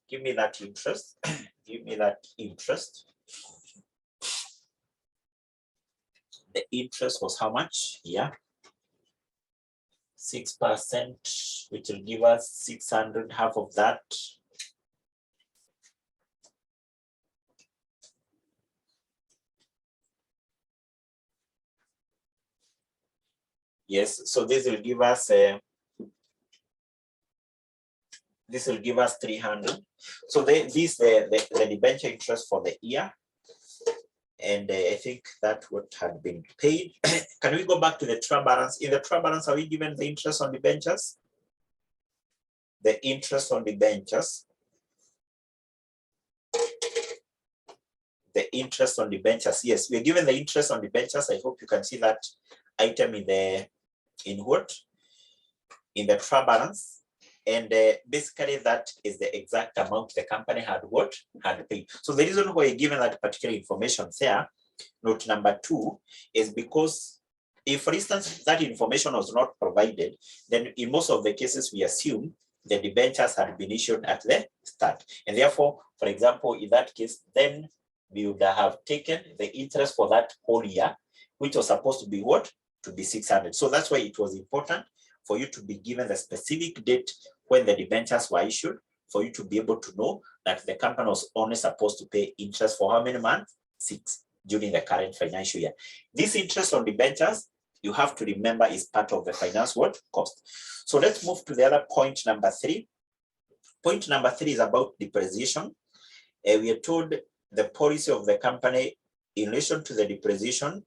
Give me that interest. Give me that interest. The interest was how much? Yeah. 6%, which will give us 600, half of that. Yes, so this will give us 300. So this the debenture interest for the year, and I think that what had been paid. Can we go back to the trial balance? In the trial balance, are we given the interest on debentures? The interest on debentures. The interest on debentures. Yes, we're given the interest on debentures. I hope you can see that item in the trial balance, and basically that is the exact amount the company had paid. So the reason why given that particular information there, note number 2, is because if, for instance, that information was not provided, then in most of the cases we assume the debentures had been issued at the start, and therefore, for example, in that case, then we would have taken the interest for that whole year, which was supposed to be what? To be 600. So that's why it was important for you to be given the specific date when the debentures were issued, for you to be able to know that the company was only supposed to pay interest for how many months? 6 during the current financial year. This interest on debentures, you have to remember, is part of the finance cost. So let's move to the other point number 3. Point number 3 is about depreciation. We are told the policy of the company in relation to the depreciation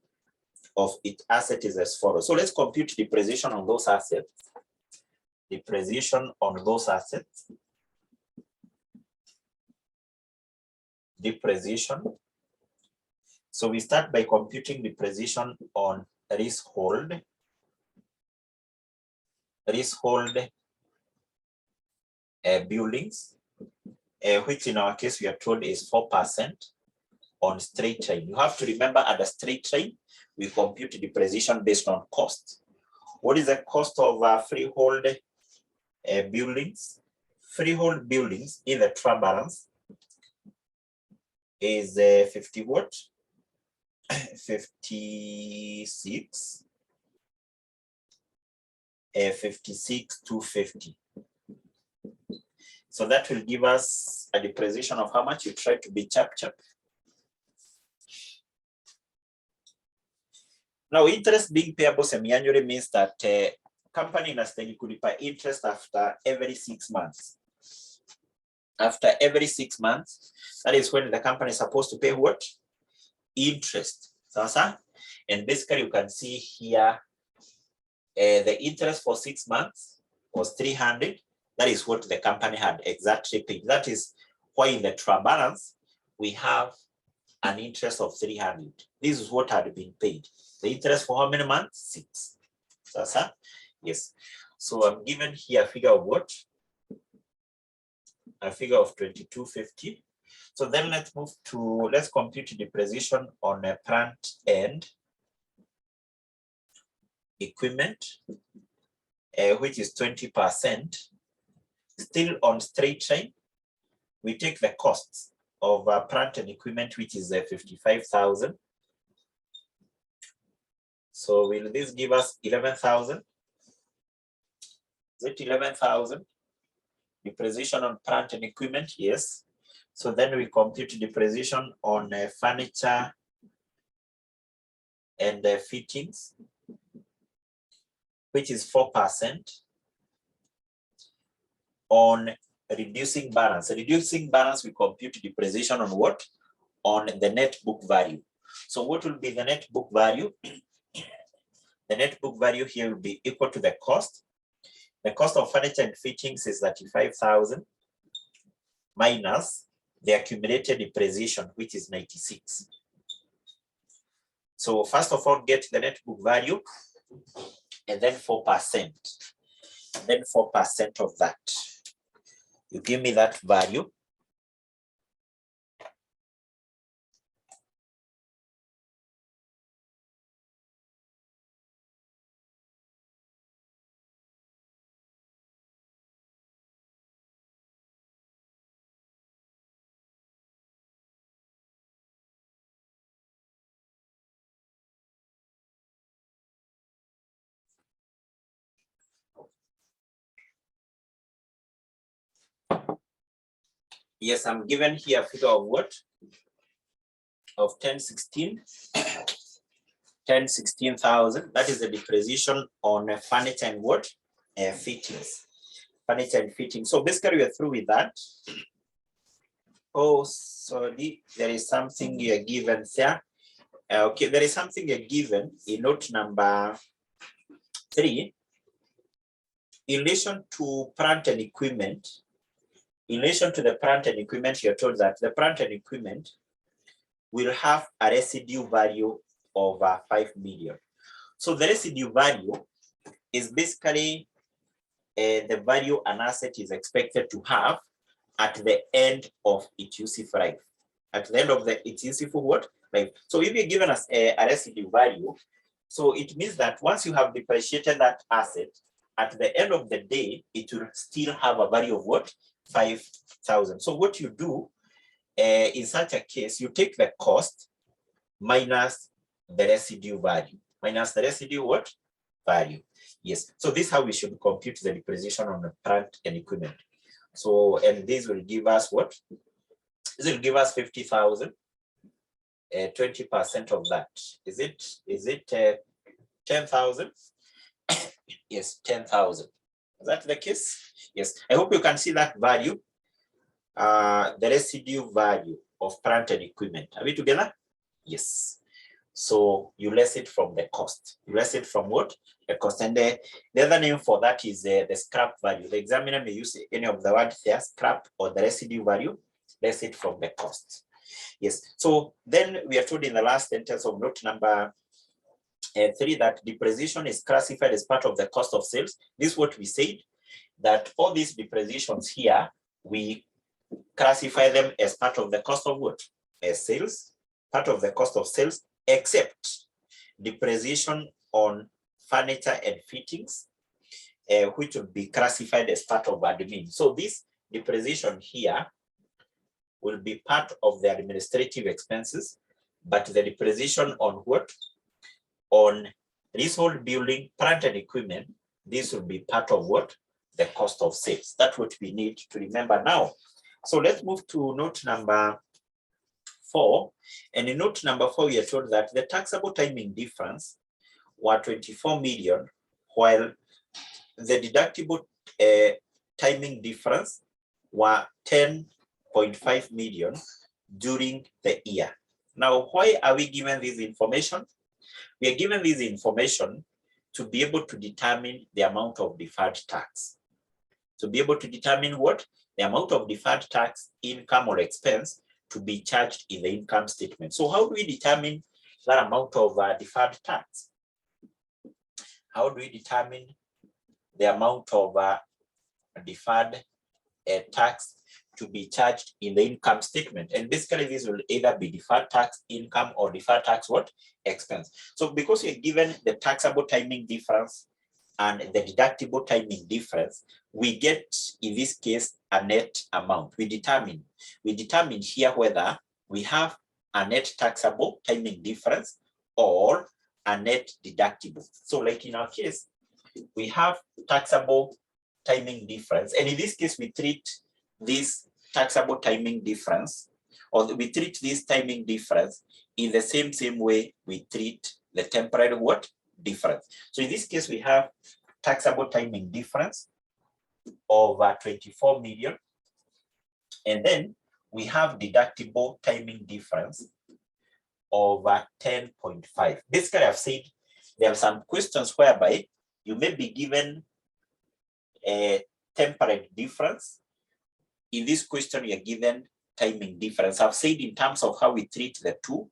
of its asset is as follows. So let's compute depreciation on those assets. Depreciation on those assets. Depreciation. So we start by computing depreciation on leasehold. Buildings, which in our case we are told is 4% on straight line. You have to remember at a straight line, we compute depreciation based on cost. What is the cost of freehold buildings? Freehold buildings in the trial balance is 50 what? 56. 56,250. So that will give us a depreciation of how much. You try to be chap. Now, interest being payable semi-annually means that company inastahili kulipa interest after every 6 months. After every 6 months, that is when the company is supposed to pay what? Interest. And basically, you can see here the interest for 6 months was 300. That is what the company had exactly paid. That is why in the trial balance, we have an interest of 300. This is what had been paid. The interest for how many months? 6. Yes. So I'm given here a figure of what? A figure of 2250. So then let's compute depreciation on a plant and equipment, which is 20%. Still on straight line, we take the costs of plant and equipment, which is 55,000. So will this give us 11,000? Is it 11,000? Depreciation on plant and equipment, yes. So then we compute depreciation on furniture and fittings, which is 4%. On reducing balance. Reducing balance, we compute depreciation on what? On the net book value. So what will be the net book value? The net book value here will be equal to the cost. The cost of furniture and fittings is 35,000 minus the accumulated depreciation, which is 96. So first of all, get the net book value and then 4%. Then 4% of that. You give me that value. Yes, I'm given here a figure of what? Of 1016,000. That is the depreciation on furniture and what? Fittings. Furniture and fittings. So basically, we're through with that. Oh, sorry, there is something you're given there. Okay, there is something you're given in note number 3. In relation to plant and equipment, in relation to the plant and equipment, you're told that the plant and equipment will have a residue value of 5 million. So the residue value is basically the value an asset is expected to have at the end of its useful life. At the end of its useful what? Life. So if you're given us a residue value, so it means that once you have depreciated that asset, at the end of the day, it will still have a value of what? 5,000. So what you do in such a case, you take the cost minus the residue value. Minus the residue what? Value. Yes. So this is how we should compute the depreciation on the plant and equipment. So, and this will give us what? This will give us 50,000. 20% of that. Is it 10,000? Yes, 10,000. Is that the case? Yes. I hope you can see that value, the residue value of plant and equipment. Are we together? Yes. So you less it from the cost. You less it from what? The cost. And the other name for that is the scrap value. The examiner may use any of the words there, scrap or the residue value, less it from the cost. Yes. So then we are told in the last sentence of note number 3 that depreciation is classified as part of the cost of sales. This is what we said, that all these depreciations here, we classify them as part of the cost of what? As sales, part of the cost of sales, except depreciation on furniture and fittings, which would be classified as part of admin. So this depreciation here will be part of the administrative expenses, but the depreciation on what? On leasehold building, plant and equipment, this will be part of what? The cost of sales. That's what we need to remember now. So let's move to note number 4. And in note number 4, we are told that the taxable timing difference were 24 million, while the deductible timing difference were 10.5 million during the year. Now, why are we given this information? We are given this information to be able to determine the amount of deferred tax. To be able to determine what? The amount of deferred tax, income or expense to be charged in the income statement. So how do we determine that amount of deferred tax? How do we determine the amount of deferred tax to be charged in the income statement? And basically this will either be deferred tax income or deferred tax what? Expense. So because you're given the taxable timing difference and the deductible timing difference, we get in this case a net amount. We determine here whether we have a net taxable timing difference or a net deductible. So like in our case, we have taxable timing difference, and in this case we treat this taxable timing difference, or we treat this timing difference in the same way we treat the temporary what? Difference. So in this case we have taxable timing difference of 24 million, and then we have deductible timing difference of 10.5. Basically, I've said there are some questions whereby you may be given a temporary difference. In this question, you're given timing difference. I've said in terms of how we treat the two,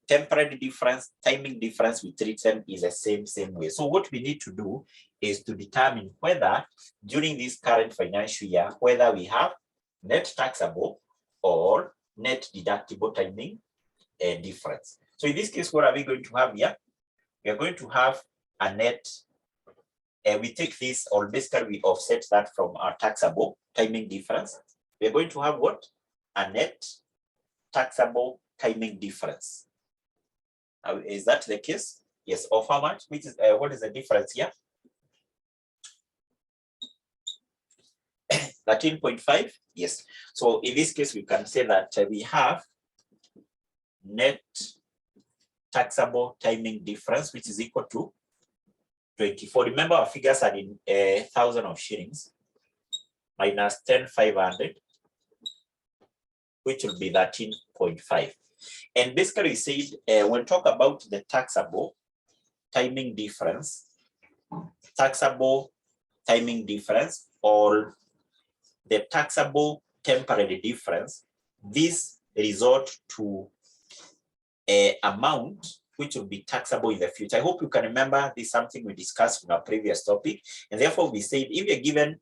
temporary difference, timing difference, we treat them in the same way. So what we need to do is to determine whether during this current financial year, whether we have net taxable or net deductible timing difference. So in this case, what are we going to have here? We are going to have a net, we take this, or basically we offset that from our taxable timing difference. We are going to have what? A net taxable timing difference. Is that the case? Yes. Of how much? Which is what is the difference here? 13.5. Yes. So in this case, we can say that we have net taxable timing difference, which is equal to 24. Remember, our figures are in 1,000 of shillings minus 10,500, which will be 13.5. And basically, we said when talk about the taxable timing difference, or the taxable temporary difference, this result to an amount which will be taxable in the future. I hope you can remember this is something we discussed in our previous topic. And therefore, we said if you're given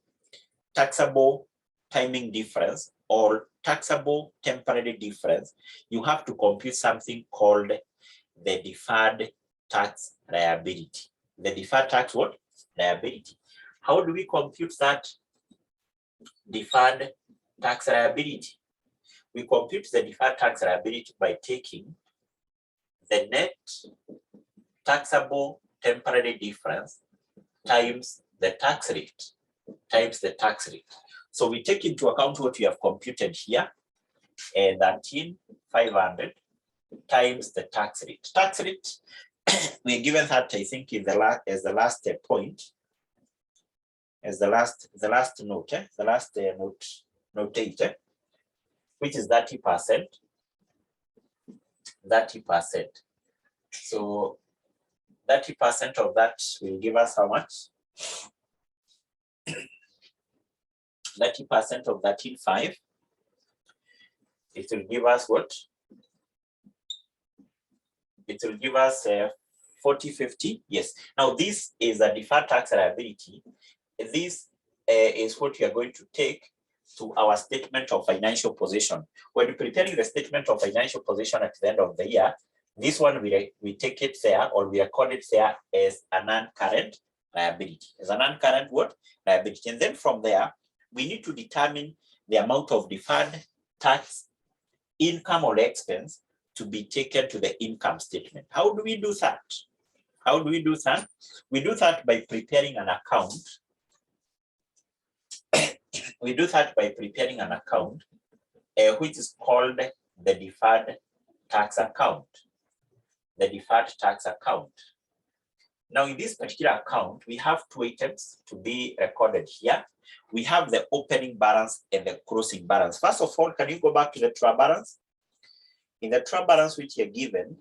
taxable timing difference or taxable temporary difference, you have to compute something called the deferred tax liability. The deferred tax what? Liability. How do we compute that deferred tax liability? We compute the deferred tax liability by taking the net taxable temporary difference times the tax rate, So we take into account what we have computed here, 13,500 times the tax rate. Tax rate, we're given that, I think, in the last point. as the last note, the last note 8, which is 30%. 30%. So 30% of that will give us how much? 30% of 13.5. It will give us what? It will give us 40/50. Yes. Now this is a deferred tax liability. This is what we are going to take to our statement of financial position. When preparing the statement of financial position at the end of the year, this one we take it there, or we record it there as a non-current liability. As a non-current what? Liability. And then from there, we need to determine the amount of deferred tax income or expense to be taken to the income statement. How do we do that? How do we do that? We do that by preparing an account. We do that by preparing an account, which is called the deferred tax account. The deferred tax account. Now, in this particular account, we have two items to be recorded here. We have the opening balance and the closing balance. First of all, can you go back to the trial balance? In the trial balance which you're given,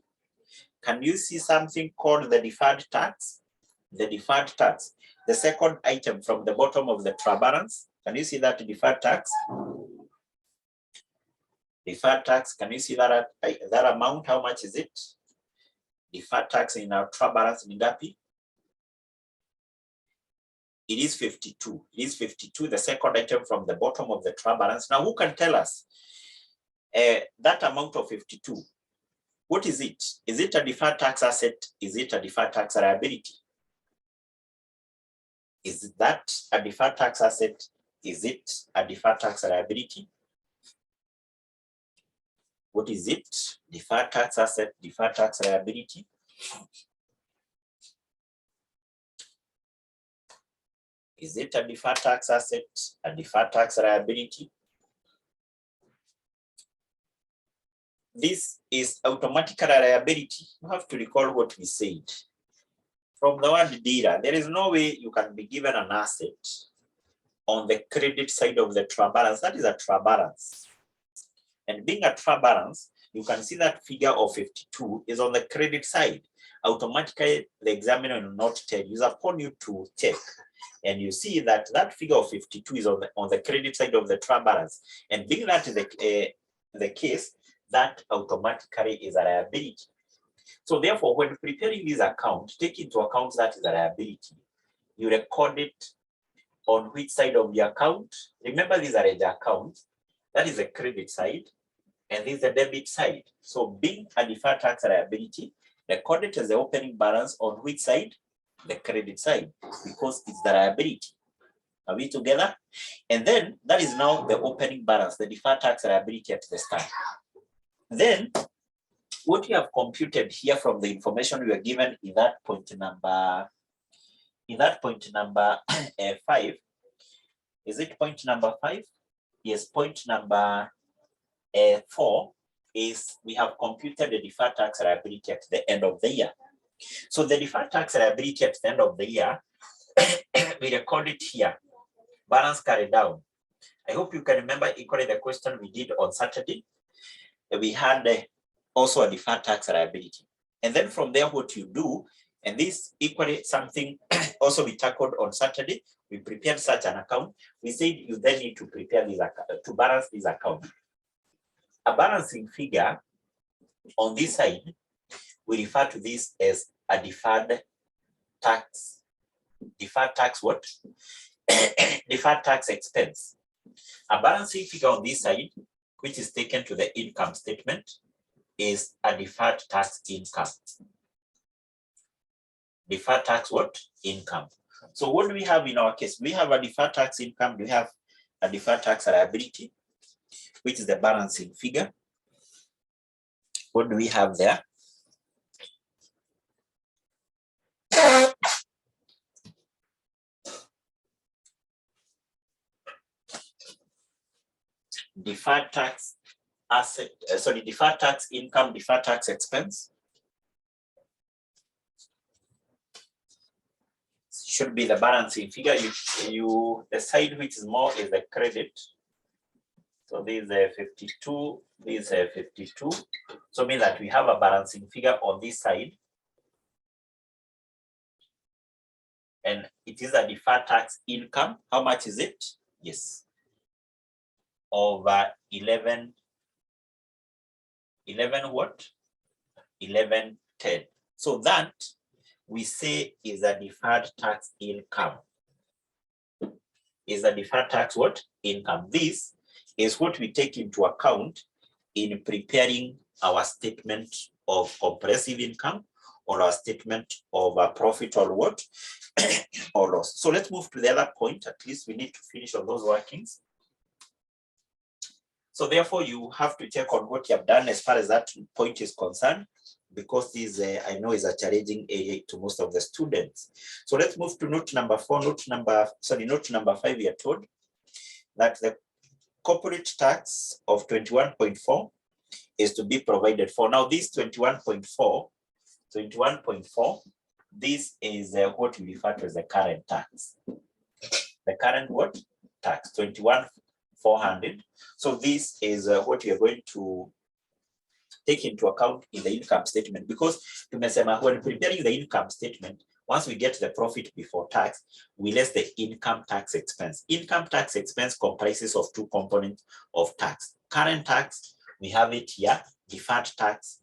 can you see something called the deferred tax? The deferred tax. The second item from the bottom of the trial balance. Can you see that deferred tax? Deferred tax, can you see that amount? How much is it? Deferred tax in our trial balance in Ngapi? It is 52. It is 52, the second item from the bottom of the trial balance. Now, who can tell us that amount of 52? What is it? Is it a deferred tax asset? Is it a deferred tax liability? Is that a deferred tax asset? Is it a deferred tax liability? What is it? Deferred tax asset, deferred tax liability. Is it a deferred tax asset, a deferred tax liability? This is automatically a liability. You have to recall what we said. From the word dealer, there is no way you can be given an asset on the credit side of the trial balance. That is a trial balance. And being a trial balance, you can see that figure of 52 is on the credit side. Automatically, the examiner will not tell you. It's upon you to check. And you see that that figure of 52 is on the credit side of the trial balance. And being that is the case, that automatically is a liability. So therefore, when preparing this account, take into account that is a liability. You record it on which side of the account? Remember, these are ledger accounts. That is the credit side, and this is the debit side. So being a deferred tax liability, record it as the opening balance on which side? The credit side, because it's the liability. Are we together? And then that is now the opening balance, the deferred tax liability at the start. Then what you have computed here from the information you are given in that point number, 5. Is it point number 5? Yes, point number 4 is we have computed the deferred tax liability at the end of the year. So the deferred tax liability at the end of the year, we record it here. Balance carried down. I hope you can remember equally the question we did on Saturday. We had also a deferred tax liability. And then from there, what you do, and this equally something also we tackled on Saturday, we prepared such an account. We said you then need to prepare this account, to balance this account. A balancing figure on this side, we refer to this as a deferred tax. Deferred tax what? Deferred tax expense. A balancing figure on this side, which is taken to the income statement, is a deferred tax income. Deferred tax what? Income. So what do we have in our case? We have a deferred tax income. We have a deferred tax liability, which is the balancing figure. What do we have there? Deferred tax asset, deferred tax income, deferred tax expense. should be the balancing figure. The side which is more is the credit. So this is 52, this is 52. So means that we have a balancing figure on this side. And it is a deferred tax income. How much is it? Yes. Over 11 what? 1110. So that we say is a deferred tax income. Is a deferred tax what? Income. This is what we take into account in preparing our statement of comprehensive income or our statement of a profit or what? Or loss. So let's move to the other point. At least we need to finish on those workings. So therefore, you have to check on what you have done as far as that point is concerned, because this I know is a challenging area to most of the students. So let's move to note number 4. Note number 5. We are told that the corporate tax of 21.4 is to be provided for. Now this 21.4, this is what we refer to as the current tax. The current what? Tax, 21,400. So this is what we are going to take into account in the income statement, because when preparing the income statement, once we get the profit before tax, we less the income tax expense. Income tax expense comprises of two components of tax. Current tax, we have it here. Deferred tax,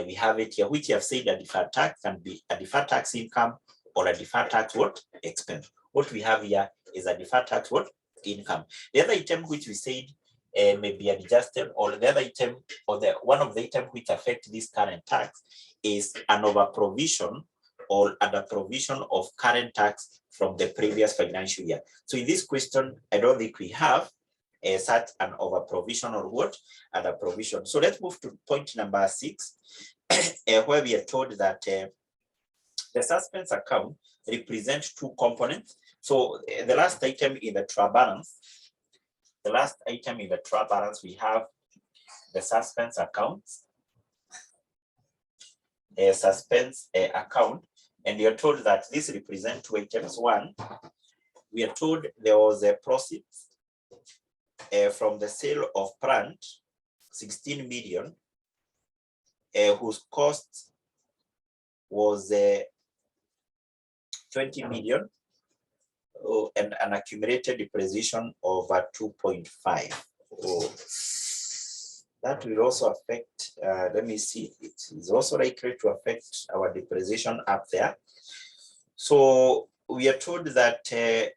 we have it here, which you have said a deferred tax can be a deferred tax income or a deferred tax what? Expense. What we have here is a deferred tax what? Income. The other item which we said may be adjusted, or the other item, or one of the items which affect this current tax is an over provision or under provision of current tax from the previous financial year. So in this question, I don't think we have such an over provision or what? Under provision. So let's move to point number 6, where we are told that the suspense account represents two components. So the last item in the trial balance, we have the suspense account, account, and you're told that this represents two items. One, we are told there was a proceeds from the sale of plant, 16 million, whose cost was 20 million, and an accumulated depreciation of 2.5. That will also affect, let me see, it is also likely to affect our depreciation up there. So we are told that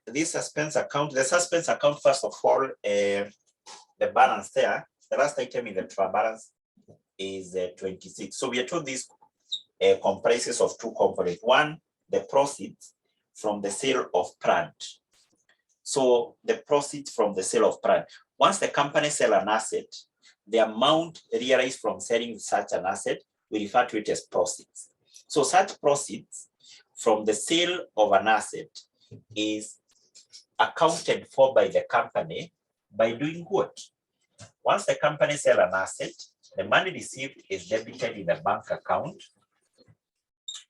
this suspense account, first of all, the balance there, the last item in the trial balance is 26. So we are told this comprises of two components. One, the proceeds from the sale of plant. So the proceeds from the sale of plant. Once the company sell an asset, the amount realized from selling such an asset, we refer to it as proceeds. So such proceeds from the sale of an asset is accounted for by the company by doing what? Once the company sell an asset, the money received is debited in the bank account.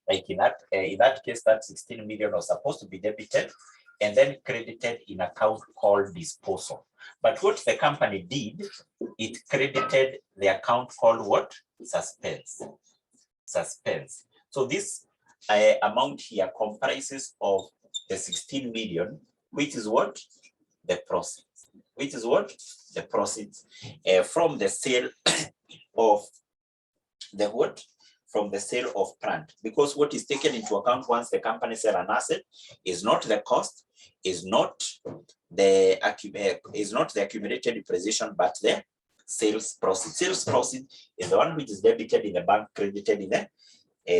Like in that case, that 16 million was supposed to be debited and then credited in account called disposal. But what the company did, it credited the account called what? Suspense. So this amount here comprises of the 16 million, which is what? The proceeds. Which is what? The proceeds from the sale of the what? From the sale of plant. Because what is taken into account once the company sell an asset is not the cost, is not the accumulated depreciation, but the sales proceed. Sales proceed is the one which is debited in the bank, credited in the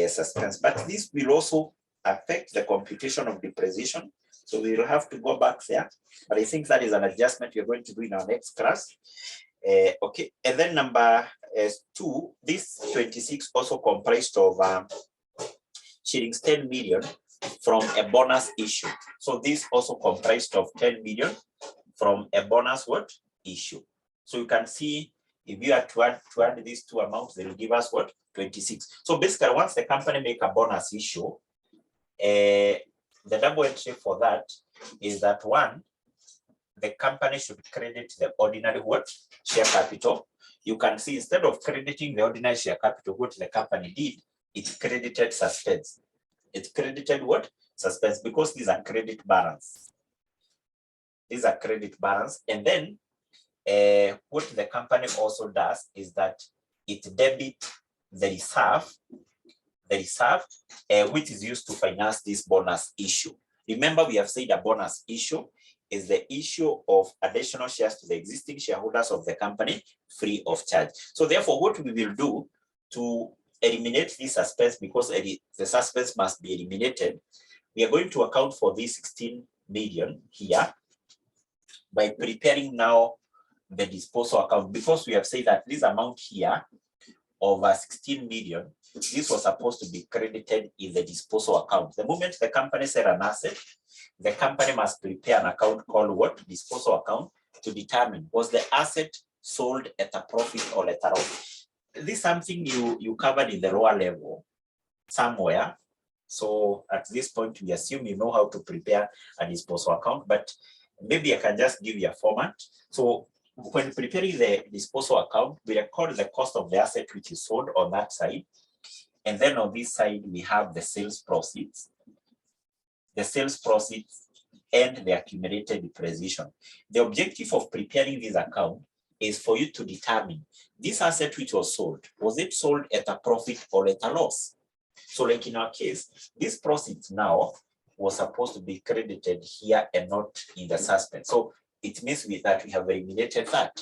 suspense. But this will also affect the computation of depreciation. So we will have to go back there. But I think that is an adjustment we are going to do in our next class. Okay, and then number 2, this 26 also comprised of shillings 10 million from a bonus issue. So this also comprised of 10 million from a bonus what? Issue. So you can see if you are to add these two amounts, they will give us what? 26. So basically, once the company make a bonus issue, the the double entry for that is that one, the company should credit the ordinary what? Share capital. You can see instead of crediting the ordinary share capital, what the company did, it credited suspense. It credited what? Suspense, because these are credit balance. These are credit balance. And then what the company also does is that it debits the reserve, which is used to finance this bonus issue. Remember, we have said a bonus issue is the issue of additional shares to the existing shareholders of the company free of charge. So therefore, what we will do to eliminate this suspense, because the suspense must be eliminated, we are going to account for this 16 million here by preparing now the disposal account, because we have said that this amount here of 16 million, this was supposed to be credited in the disposal account. The moment the company sell an asset, the company must prepare an account called what? Disposal account, to determine was the asset sold at a profit or at a loss. This is something you covered in the lower level somewhere. So at this point, we assume you know how to prepare a disposal account, but maybe I can just give you a format. So when preparing the disposal account, we record the cost of the asset which is sold on that side. And then on this side, we have the sales proceeds. The sales proceeds and the accumulated depreciation. The objective of preparing this account is for you to determine this asset which was it sold at a profit or at a loss? So like in our case, this proceeds now was supposed to be credited here and not in the suspense. So it means with that we have eliminated that.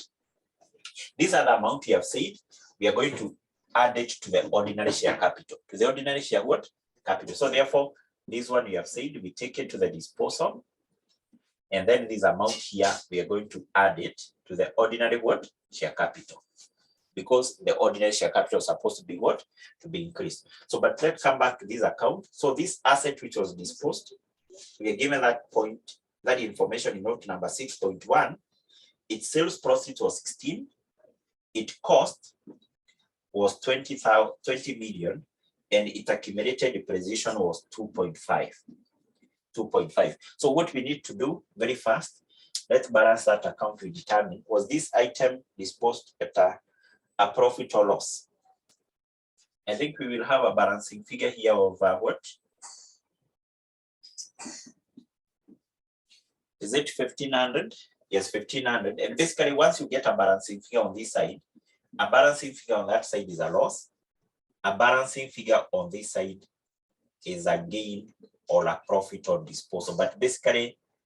These are the amount we have said we are going to add it to the ordinary share capital. To the ordinary share what? Capital. So therefore, this one we have said we take it to the disposal, and then this amount here we are going to add it to the ordinary what? Share capital, because the ordinary share capital is supposed to be what? To be increased. So but let's come back to this account. So this asset which was disposed, we are given that point, that information in note number 6.1. Its sales proceeds was 16, its cost was 20 million, and its accumulated depreciation was 2.5. So what we need to do very fast, let's balance that account to determine was this item disposed at a profit or loss. I think we will have a balancing figure here of what? Is it 1500? Yes, 1500. And basically, once you get a balancing figure on this side, a balancing figure on that side is a loss. A balancing figure on this side is a gain or a profit or disposal. But basically,